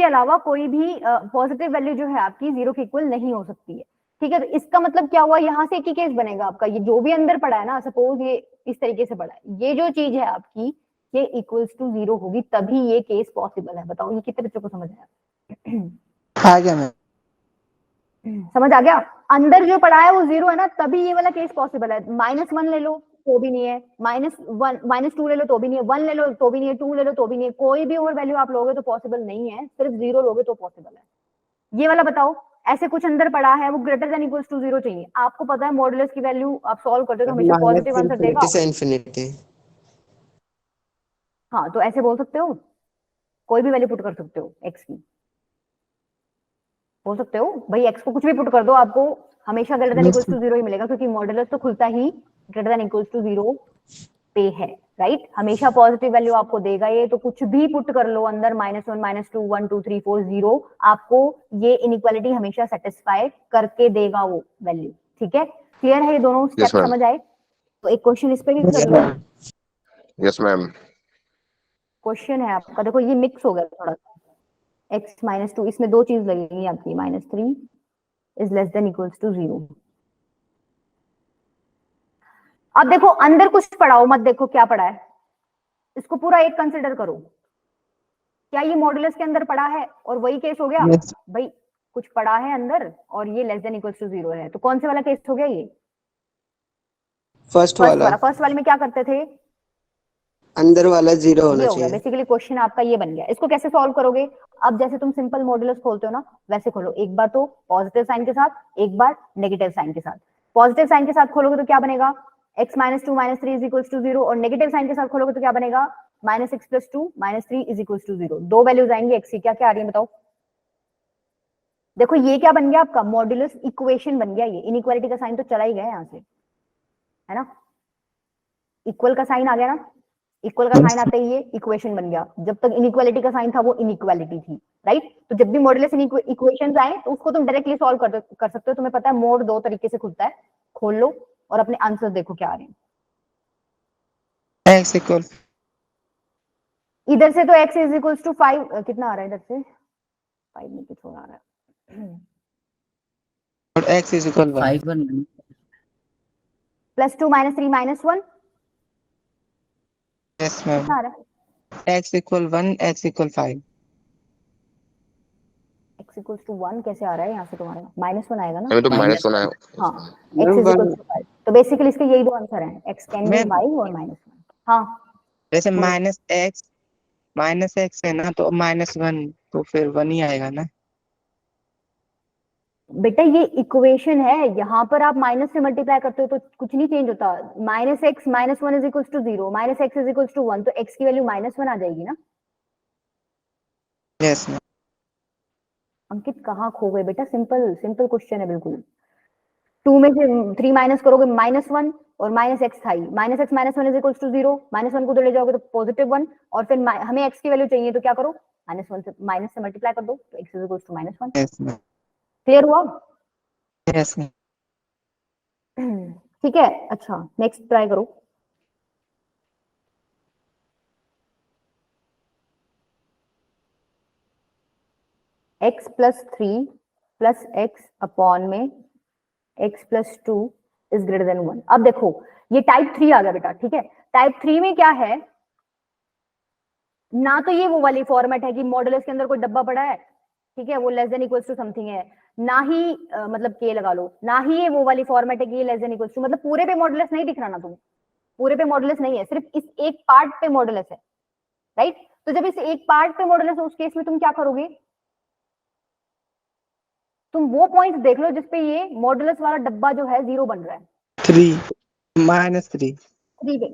अलावा कोई भी पॉजिटिव वैल्यू जो है आपकी 0 के इक्वल नहीं हो सकती है, ठीक है। तो इसका मतलब क्या हुआ, यहाँ से एक ही केस बनेगा आपका, ये जो भी अंदर पड़ा है ना, सपोज ये इस तरीके से पड़ा है, ये जो चीज है आपकी, ये इक्वल्स टू 0 होगी, तभी ये केस पॉसिबल है। बताओ ये कितने बच्चों को समझ आया? आ गया मैं। समझ आ गया? अंदर जो पड़ा है वो 0 है ना, तभी ये वाला केस पॉसिबल है। -1 ले लो तो भी नहीं है, -2 ले लो तो भी नहीं है, 1 ले लो तो भी नहीं है, 2 ले लो तो भी नहीं है, कोई भी और वैल्यू आप लोगे तो पॉसिबल नहीं है, सिर्फ 0 लोगे तो पॉसिबल है। ये वाला बताओ, ऐसे कुछ अंदर पड़ा है, वो ग्रेटर देन इक्वल्स टू 0 चाहिए, आपको पता है मॉडुलस की वैल्यू आप सॉल्व करते हो तो हमेशा पॉजिटिव आंसर देगा। से इन्फिनिटी। हाँ तो ऐसे बोल सकते हो, कोई भी वैल्यू पुट कर सकते हो एक्स की, बोल सकते हो भाई एक्स को कुछ भी पुट कर दो, आपको हमेशा ग्रेटर देन इक्वल्स टू 0 ही मिलेगा, क्योंकि मॉडुलस तो खुलता ही ग्रेटर देन इक्वल्स टू 0 पे है, राइट। हमेशा पॉजिटिव वैल्यू आपको देगा ये, तो कुछ भी पुट कर लो अंदर, -1 -2 1 2 3 4 0, आपको ये इनइक्वालिटी हमेशा सेटिस्फाई करके देगा वो वैल्यू, ठीक है। क्लियर है ये दोनों स्टेप, ma'am. समझ आए? तो एक क्वेश्चन इस पे भी कर लो। यस मैम क्वेश्चन है आपका, देखो ये मिक्स हो गया थोड़ा सा, x -2, इसमें 2 चीज लगेगी आपकी, -3 is less than equals to 0। अब देखो अंदर कुछ पड़ा हो, मत देखो क्या पड़ा है, इसको पूरा एक कंसिडर करो, क्या ये मॉडुलस के अंदर पड़ा है और वही केस हो गया? Yes. भाई कुछ पड़ा है अंदर और ये लेस देन इक्वल्स टू 0 है, तो कौन से वाला केस हो गया ये? फर्स्ट वाला। फर्स्ट वाले में क्या करते थे, अंदर वाला 0 होना ये हो गया चाहिए। बेसिकली, क्वेश्चन आपका ये बन गया। इसको कैसे सॉल्व करोगे? अब जैसे तुम सिंपल मॉडुलस खोलते हो ना, वैसे खोलो, एक बार तो पॉजिटिव साइन के साथ, एक बार नेगेटिव साइन के साथ। पॉजिटिव साइन के साथ खोलोगे तो क्या बनेगा, x -2 -3 इज इक्वल्स टू 0, और नेगेटिव साइन के साथ खोलोगे तो क्या बनेगा, -6 + 2 -3 इज इक्वल्स टू 0। दो वैल्यूज आएंगी x की, क्या क्या आ रही है बताओ? देखो ये क्या बन गया आपका, मॉडुलस इक्वेशन बन गया। ये इनइक्वालिटी का साइन तो चला ही गया यहाँ से, है ना, इक्वल का साइन आ गया ना, इक्वल का साइन आते ही ये इक्वेशन बन गया। जब तक इनइक्वालिटी का साइन था वो इनइक्वालिटी थी, राइट। तो जब भी मॉडुलस इक्वेशंस आए तो उसको तुम डायरेक्टली सॉल्व कर सकते हो। तुम्हें पता है मोड 2 तरीके से खुलता है, खोल लो और अपने आंसर देखो क्या आ रहे हैं। x इक्वल इधर से तो x इज इक्वल्स टू 5, कितना आ रहा है इधर से, 5 में कुछ और आ रहा है, और x is equal 1 5 1 +2 -3 -1, yes ma'am, कितना आ रहा है? x equal 1 x equal 5। x equals to 1 कैसे आ रहा है यहाँ से तुम्हारा, -1 आएगा ना। हमें तो -1 आया। हाँ x इज इक्वल्स टू 5, तो बेसिकली इसके यही दो आंसर हैं, x can be ma'am, y और -1। हाँ जैसे बोलो। -x है ना, तो -1 तो फिर 1 ही आएगा ना। बेटा ये इक्वेशन है, यहाँ पर आप माइनस से मल्टीप्लाई करते हो तो कुछ नहीं चेंज होता। Minus x minus one is equal to 0, minus x is equal to 1, तो एक्स की वैल्यू -1 आ जाएगी ना। Yes ma'am. अंकित कहाँ खो गए बेटा, सिंपल सिंपल क्वेश्चन है बिल्कुल। 2 में से 3 माइनस करोगे -1 और माइनस एक्स था ही, minus x minus one is equal to 0, -1 को उधर ले जाओगे तो +1, और फिर हमें एक्स की वैल्यू चाहिए तो क्या करो, -1 से माइनस से मल्टीप्लाई कर दो तो x is equal to -1। Yes ma'am. Clear हुआ? Yes ma'am. ठीक है, अच्छा नेक्स्ट ट्राई करो। x plus 3 plus x upon में x plus 2 is greater than 1। अब देखो ये टाइप 3 आ गया बेटा, ठीक है। टाइप 3 में क्या है ना, तो ये वो वाली फॉर्मेट है कि मॉडुलस के अंदर कोई डब्बा पड़ा है, ठीक है, वो less than equals to something है, ना ही मतलब के लगा लो, ना ही ये वो वाली फॉर्मेट है कि ये लेस देन इक्वल्स टू, मतलब पूरे पे मॉडुलस नहीं दिख रहा ना तुम्हें, पूरे पे मॉडुलस नहीं है, सिर्फ इस एक पार्ट पे मॉडुलस है, राइट। तो जब इस एक पार्ट पे मॉडुलस है उस केस में तुम क्या करोगे, तुम वो पॉइंट देख लो जिसपे ये मॉडुलस वाला डब्बा जो है 0 बन रहा है। 3 -3 3 पे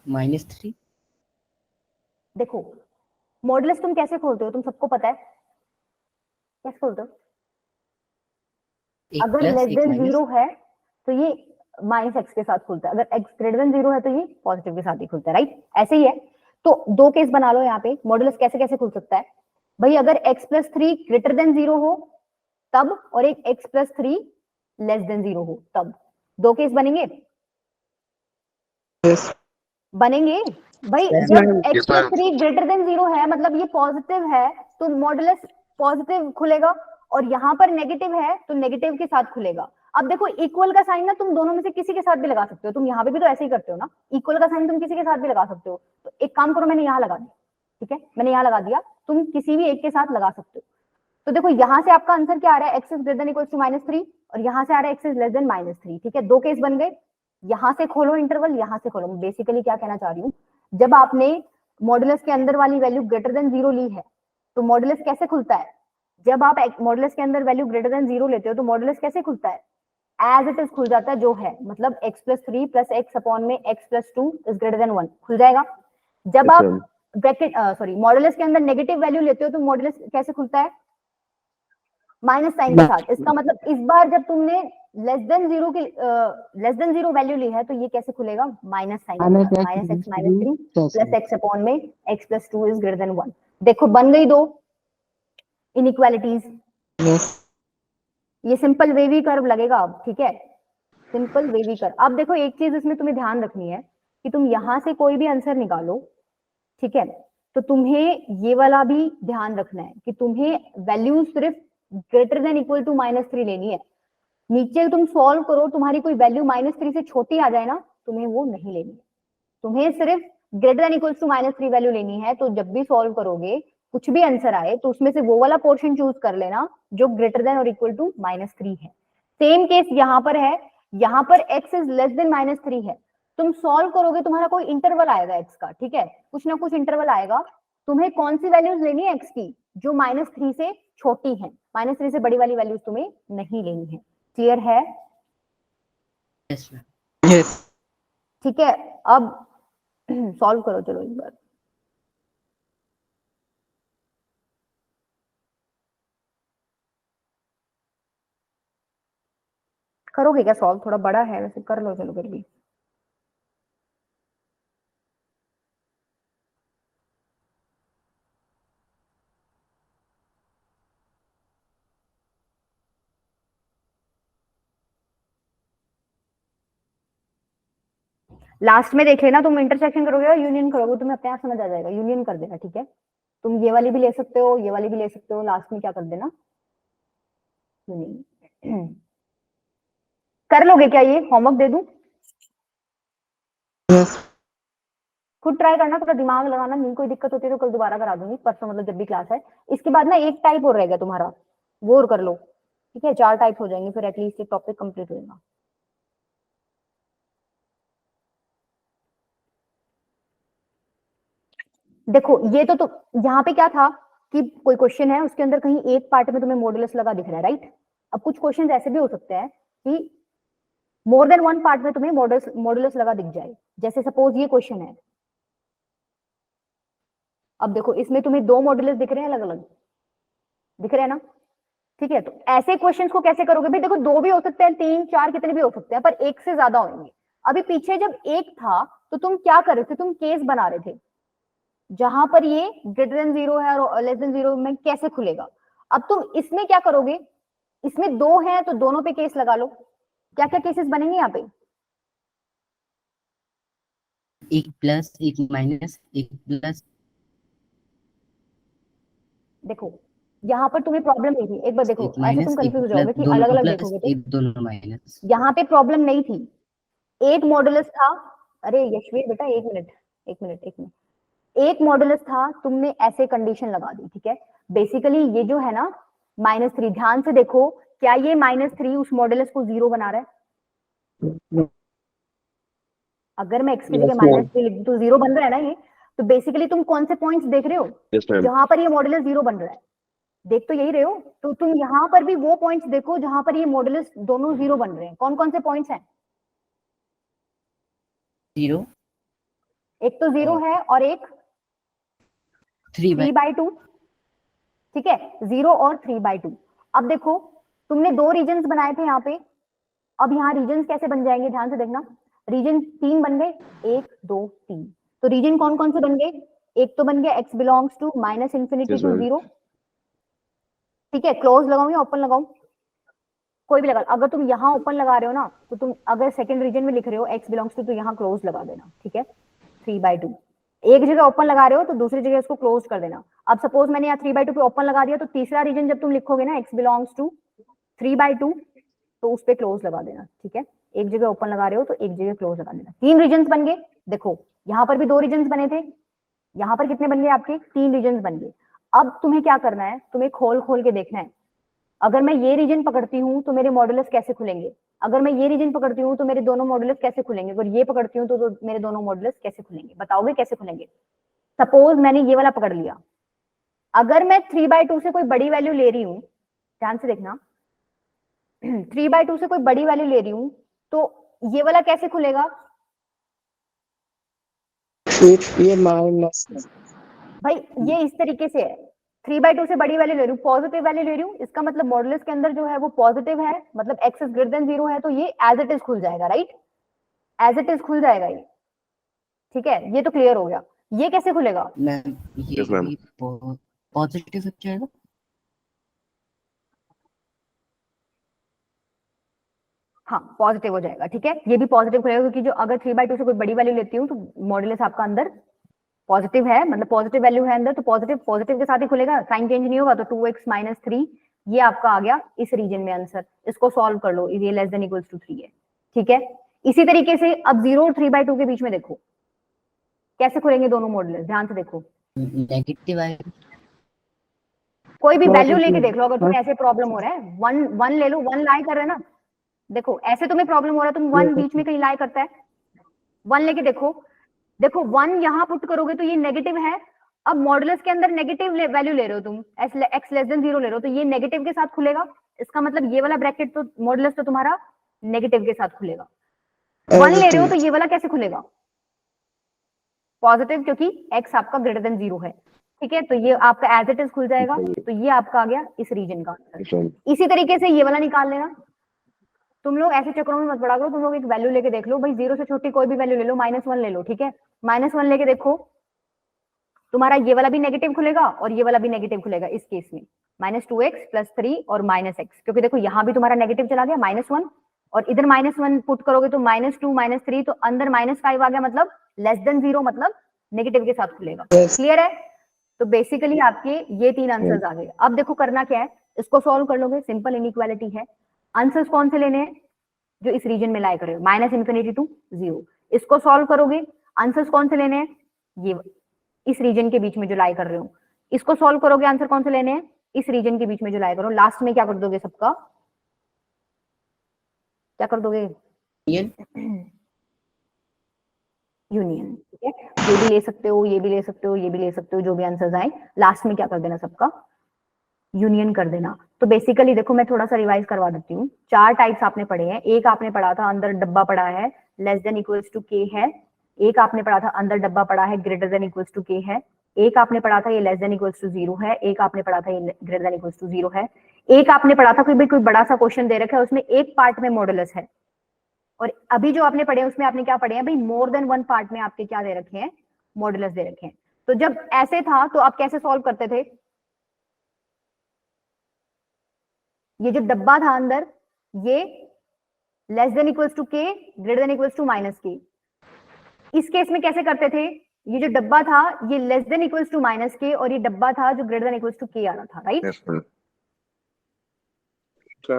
-3। देखो मॉडुलस तुम कैसे खोलते हो, तुम सबको पता है कैसे खोलते हो। एक अगर प्लस लेस एक देन माइनस। 0 है तो ये माइनस एक्स के साथ खुलता है, अगर एक्स ग्रेटर देन 0 है तो ये पॉजिटिव के साथ ही खुलता है, राइट। ऐसे ही है। तो दो केस बना लो यहाँ पे, मॉडुलस कैसे कैसे खुल सकता है भाई, अगर एक्स प्लस 3 ग्रेटर देन 0 हो तब, और एक एक्स प्लस 3 लेस देन 0 हो तब, दो केस बनेंगे। यस बनेंगे भाई। Yes, जब Yes, x plus ma'am. 3 greater than 0 है मतलब ये पॉजिटिव है तो मॉडुलस पॉजिटिव खुलेगा, और यहाँ पर नेगेटिव है तो नेगेटिव के साथ खुलेगा। अब देखो इक्वल का साइन ना तुम दोनों में से किसी के साथ भी लगा सकते हो, तुम यहाँ पे भी तो ऐसे ही करते हो ना, इक्वल का साइन तुम किसी के साथ भी लगा सकते हो। तो एक काम करो, मैंने यहाँ लगा दिया, ठीक है, मैंने यहाँ लगा दिया, तुम किसी भी एक के साथ लगा सकते हो। तो देखो यहाँ से आपका आंसर क्या आ रहा है, x is greater than equals to -3, और यहाँ से आ रहा है एक्स इज लेस देन -3, ठीक है। दो केस बन गए, यहाँ से खोलो इंटरवल, यहाँ से खोलो। बेसिकली क्या कहना चाह रही हूँ, जब आपने मॉडुलस के अंदर वाली वैल्यू ग्रेटर देन 0 ली है तो मॉडुलस कैसे खुलता है, जब आप मॉडुलस के अंदर वैल्यू ग्रेटर देन 0 लेते हो तो मॉडुलस कैसे खुलता है, एज इट इज खुल जाता है जो है, मतलब x plus 3 plus x upon में x plus 2 is greater than 1 खुल जाएगा। जब Yes, आप ma'am. ब्रैकेट सॉरी मॉडुलस के अंदर नेगेटिव वैल्यू लेते हो तो मॉडुलस कैसे खुलता है, माइनस साइन के साथ। इसका मतलब इस बार जब तुमने लेस देन 0 वैल्यू ली है तो ये कैसे खुलेगा, माइनस साइन के साथ, -x -3 प्लस एक्स अपॉन में x plus 2 is greater than 1। देखो बन गई दो इनइक्वालिटीज। यस ये सिंपल वेवी कर्व लगेगा अब, ठीक है, सिंपल वेवी कर्व। अब देखो एक चीज इसमें तुम्हें ध्यान रखनी है कि तुम यहां से कोई भी आंसर निकालो, ठीक है, तो तुम्हें ये वाला भी ध्यान रखना है कि तुम्हें वैल्यू सिर्फ ग्रेटर देन इक्वल टू -3 लेनी है। नीचे तुम सॉल्व करो, तुम्हारी कोई वैल्यू -3 से छोटी आ जाए ना, तुम्हें वो नहीं लेनी है, तुम्हें सिर्फ greater than equal to -3 value लेनी है। तो जब भी सॉल्व करोगे कुछ भी आंसर आए तो उसमें से वो वाला पोर्शन चूज कर लेना जो ग्रेटर देन और इक्वल टू -3 है। सेम केस यहाँ पर है, यहाँ पर x इज लेस देन -3 है, तुम सॉल्व करोगे तुम्हारा कोई इंटरवल आएगा x का, ठीक है, कुछ ना कुछ इंटरवल आएगा, तुम्हें कौन सी वैल्यूज लेनी है x की, जो -3 से छोटी है, -3 से बड़ी वाली वैल्यूज तुम्हें नहीं लेनी है। क्लियर है? Yes ma'am. यस ठीक है, अब सॉल्व करो चलो एक बार। करोगे क्या सॉल्व, थोड़ा बड़ा है वैसे, कर लो चलो फिर भी। लास्ट में देख लेना, तुम इंटरसेक्शन करोगे या यूनियन करोगे, तुम्हें अपने आप समझ आ जाएगा, यूनियन कर देना, ठीक है। तुम ये वाली भी ले सकते हो, ये वाली भी ले सकते हो, लास्ट में क्या कर देना, यूनियन। कर लोगे क्या, ये होमवर्क दे दूं? यस खुद ट्राई करना, थोड़ा दिमाग लगाना, नहीं कोई दिक्कत होती है तो कल दोबारा करा दूंगी, परसों मतलब जब भी क्लास है। इसके बाद ना एक टाइप और रहेगा तुम्हारा, वो और कर लो, ठीक है, 4 टाइप हो जाएंगे फिर एटलीस्ट एक टॉपिक कंप्लीट हो जाएगा। देखो ये तो यहाँ पे क्या था कि कोई क्वेश्चन है उसके अंदर कहीं एक पार्ट में तुम्हें मॉडुलस लगा दिख रहा है, राइट। अब कुछ क्वेश्चन ऐसे भी हो सकते हैं कि मोर देन वन पार्ट में तुम्हें मॉडुलस लगा दिख जाए, जैसे सपोज ये क्वेश्चन है। अब देखो इसमें तुम्हें दो मॉडुलस दिख रहे हैं, अलग अलग दिख रहे हैं ना, ठीक है। तो ऐसे क्वेश्चंस को कैसे करोगे भाई, देखो दो भी हो सकते हैं, तीन चार कितने भी हो सकते हैं, पर एक से ज्यादा होंगे। अभी पीछे जब एक था तो तुम क्या कर रहे थे, तुम केस बना रहे थे जहां पर ये ग्रेटर देन 0 है और लेस देन 0 में कैसे खुलेगा। अब तुम इसमें क्या करोगे, इसमें दो है तो दोनों पे केस लगा लो। क्या क्या केसेस बनेंगे यहाँ पे, एक प्लस एक माइनस एक प्लस। देखो यहाँ पर तुम्हें प्रॉब्लम नहीं थी, एक बार देखो एक ऐसे माइनस तुम एक कंफ्यूज हो प्लस, जाओगे कि दोनों अलग अलग प्लस देखोगे तो। एक दोनों माइनस। यहाँ पे प्रॉब्लम नहीं थी, एक मॉडुलस था। अरे यशवीर बेटा एक मिनट एक मिनट एक मिनट, एक मॉडुलस था, तुमने ऐसे कंडीशन लगा दी, ठीक है। बेसिकली ये जो है ना -3, ध्यान से देखो, क्या ये -3 उस मॉडुलस को 0 बना रहा है। अगर मैं x की जगह -3 लिख दूं तो 0 बन रहा है ना ये। तो बेसिकली तुम कौन से पॉइंट्स देख रहे हो Yes, ma'am. जहां पर ये मॉडुलस 0 बन रहा है, देख तो यही रहे हो। तो तुम यहाँ पर भी वो पॉइंट्स देखो जहां पर ये मॉडुलस दोनों 0 बन रहे हैं। कौन कौन से पॉइंट्स हैं, 0 एक तो 0 है और एक 3/2, ठीक है, 0 और 3/2। अब देखो तुमने दो रीजन्स बनाए थे यहाँ पे, अब यहाँ रीजन्स कैसे बन जाएंगे, ध्यान से देखना। रीजन 3 बन गए, 1 2 3। तो रीजन कौन कौन से बन गए, एक तो बन गया x belongs to -∞ Yes, to ma'am. 0, ठीक है। क्लोज लगाऊं या ओपन लगाऊं, कोई भी लगा। अगर तुम यहाँ ओपन लगा रहे हो ना, तो तुम अगर सेकंड रीजन में लिख रहे हो x बिलोंग्स टू, तो यहाँ क्लोज लगा देना, ठीक है। 3/2 एक जगह ओपन लगा रहे हो तो दूसरी जगह उसको क्लोज कर देना। अब सपोज मैंने यहाँ 3/2 पे ओपन लगा दिया, तो तीसरा रीजन जब तुम लिखोगे ना x बिलोंग्स टू 3/2, तो उस पे क्लोज लगा देना, ठीक है। एक जगह ओपन लगा रहे हो तो एक जगह क्लोज लगा देना। 3 रीजन्स बन गए, देखो यहाँ पर भी 2 रीजन्स बने थे, यहाँ पर कितने बन गए आपके, 3 रीजन्स बन गए। अब तुम्हें क्या करना है, तुम्हें खोल खोल के देखना है। अगर मैं ये रीजन पकड़ती हूँ तो मेरे मॉडुलस कैसे खुलेंगे, अगर मैं ये रीजन पकड़ती हूँ तो मेरे दोनों मॉडुलस कैसे खुलेंगे, अगर ये पकड़ती हूँ तो मेरे दोनों मॉडुलस कैसे खुलेंगे, बताओगे कैसे खुलेंगे। सपोज मैंने ये वाला पकड़ लिया, अगर मैं 3/2 से कोई बड़ी वैल्यू ले रही हूँ, ध्यान से देखना, 3/2 से कोई बड़ी वैल्यू ले रही हूँ, तो ये वाला कैसे खुलेगा, ये माइनस भाई ये इस तरीके से है। 3/2 से बड़ी वैल्यू ले रही हूँ, पॉजिटिव वैल्यू ले रही हूँ, इसका मतलब मॉडुलस के अंदर जो है वो पॉजिटिव है, मतलब x इज ग्रेटर देन 0 है, तो ये एज इट इज खुल जाएगा, राइट, एज इट इज खुल जाएगा ये, ठीक है। ये तो क्लियर हो गया। ये कैसे खुलेगा, मैम ये Yes, ma'am. भी पॉजिटिव हो जाएगा। हाँ पॉजिटिव हो जाएगा, ठीक है। ये भी पॉजिटिव खुलेगा, क्योंकि जो अगर 3/2 से कोई बड़ी वैल्यू लेती हूँ तो मॉडुलस आपका अंदर पॉजिटिव है, मतलब पॉजिटिव वैल्यू है अंदर, तो पॉजिटिव पॉजिटिव के साथ ही खुलेगा, साइन चेंज नहीं होगा। तो 2x - 3 ये आपका आ गया इस रीजन में आंसर। इसको सॉल्व कर लो, ये लेस देन इक्वल्स टू 3 है, ठीक है। इसी तरीके से अब 0 और 3/2 के बीच में देखो कैसे खुलेंगे दोनों मॉडुलस, ध्यान से देखो। नेगेटिव आएगा। कोई भी वैल्यू लेके देख लो, अगर तुम्हें ऐसे प्रॉब्लम हो रहा है, 1 ले लो, 1 लाई कर रहे हैं ना, देखो ऐसे तुम्हें प्रॉब्लम हो रहा है, तुम 1 बीच में कहीं लाई करता है, 1 लेके देखो, देखो 1 यहाँ पुट करोगे तो ये नेगेटिव है। अब मॉडुलस के अंदर नेगेटिव वैल्यू ले रहे हो तुम, x लेस देन 0 ले रहे हो, तो ये नेगेटिव के साथ खुलेगा। इसका मतलब ये वाला ब्रैकेट तो मॉडुलस तो तुम्हारा नेगेटिव के साथ खुलेगा। 1 ले रहे हो तो ये वाला कैसे खुलेगा, पॉजिटिव, क्योंकि x आपका ग्रेटर देन 0 है, ठीक है। तो ये आपका एज इट इज खुल जाएगा, तो ये आपका आ गया इस रीजन का आंसर। Yes, ma'am. इसी तरीके से ये वाला निकाल लेना। तुम लोग ऐसे चक्रों में मत पड़ा करो, तुम लोग एक वैल्यू लेके देख लो भाई, 0 से छोटी कोई भी वैल्यू ले लो, -1 ले लो, ठीक है। -1 लेके देखो, तुम्हारा ये वाला भी नेगेटिव खुलेगा और ये वाला भी नेगेटिव खुलेगा इस केस में, -2x + 3 और -x, क्योंकि देखो यहाँ भी तुम्हारा नेगेटिव चला गया -1, और इधर -1 पुट करोगे तो -2 -3, तो अंदर -5 आ गया, मतलब लेस देन 0, मतलब नेगेटिव के साथ खुलेगा। क्लियर है। तो बेसिकली आपके ये 3 आंसर्स आ गए। अब देखो करना क्या है, इसको सॉल्व कर लोगे, सिंपल इनइक्वालिटी है। आंसर्स कौन से लेने हैं, जो इस रीजन में लाई कर रहे हो, -∞ टू 0। इसको सॉल्व करोगे, आंसर्स कौन से लेने हैं, ये इस रीजन के बीच में जो लाई कर रहे हो। इसको सॉल्व करोगे, आंसर कौन से लेने हैं, इस रीजन के बीच में जो लाई करो। लास्ट में क्या कर दोगे, सबका क्या कर दोगे, यूनियन। ठीक है, ये भी ले सकते हो, ये भी ले सकते हो, ये भी ले सकते हो, जो भी आंसर्स आए लास्ट में क्या कर देना, सबका यूनियन कर देना। तो बेसिकली देखो मैं थोड़ा सा रिवाइज करवा देती हूँ। 4 टाइप्स आपने पढ़े हैं। एक आपने पढ़ा था अंदर डब्बा पड़ा है लेस देन इक्वल्स टू के है। एक आपने पढ़ा था अंदर डब्बा पड़ा है ग्रेटर देन इक्वल्स टू के है। एक आपने पढ़ा था ये लेस देन इक्वल्स टू 0 है। एक आपने पढ़ा था ये ग्रेटर देन इक्वल्स टू 0 है। एक आपने पढ़ा था कोई बड़ा सा क्वेश्चन दे रखा है, उसमें एक पार्ट में मॉडुलस है। और अभी जो आपने पढ़े उसमें आपने क्या पढ़े हैं भाई, मोर देन वन पार्ट में आपके क्या दे रखे हैं, मॉडुलस दे रखे हैं। तो जब ऐसे था तो आप कैसे सॉल्व करते थे, ये जो डब्बा था अंदर ये less than equals to k greater than equals to minus k, इस केस में कैसे करते थे, ये जो डब्बा था ये less than equals to minus k और ये डब्बा था जो ग्रेटर देन इक्वल्स टू के आ रहा था, राइट। Yes, ma'am.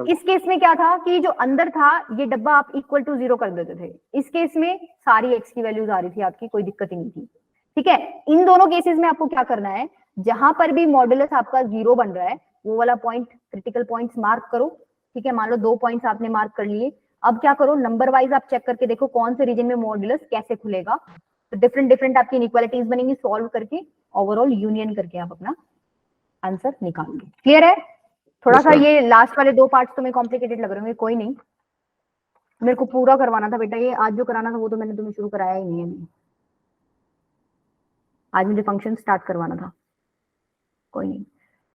इस केस में क्या था कि जो अंदर था ये डब्बा आप इक्वल टू 0 कर देते थे। इस केस में सारी एक्स की वैल्यूज आ रही थी आपकी, कोई दिक्कत ही नहीं थी। ठीक है, इन दोनों केसेस में आपको क्या करना है, जहां पर भी मॉडुलस आपका 0 बन रहा है वो वाला पॉइंट, क्रिटिकल पॉइंट्स मार्क करो। ठीक है, मान लो 2 पॉइंट्स आपने मार्क कर लिए। अब क्या करो, नंबर वाइज आप चेक करके देखो कौन से रीजन में मॉडुलस कैसे खुलेगा। तो डिफरेंट डिफरेंट आपकी इनइक्वालिटीज बनेंगी, सॉल्व करके ओवरऑल यूनियन करके आप अपना आंसर निकालोगे। क्लियर है। थोड़ा Yes, सा ma'am. ये लास्ट वाले 2 पार्ट्स तुम्हें कॉम्प्लिकेटेड लग रहे होंगे, कोई नहीं, मेरे को पूरा करवाना था बेटा। ये आज जो कराना था वो तो मैंने तुम्हें शुरू कराया ही नहीं है अभी। आज मुझे फंक्शन स्टार्ट करवाना था, कोई नहीं।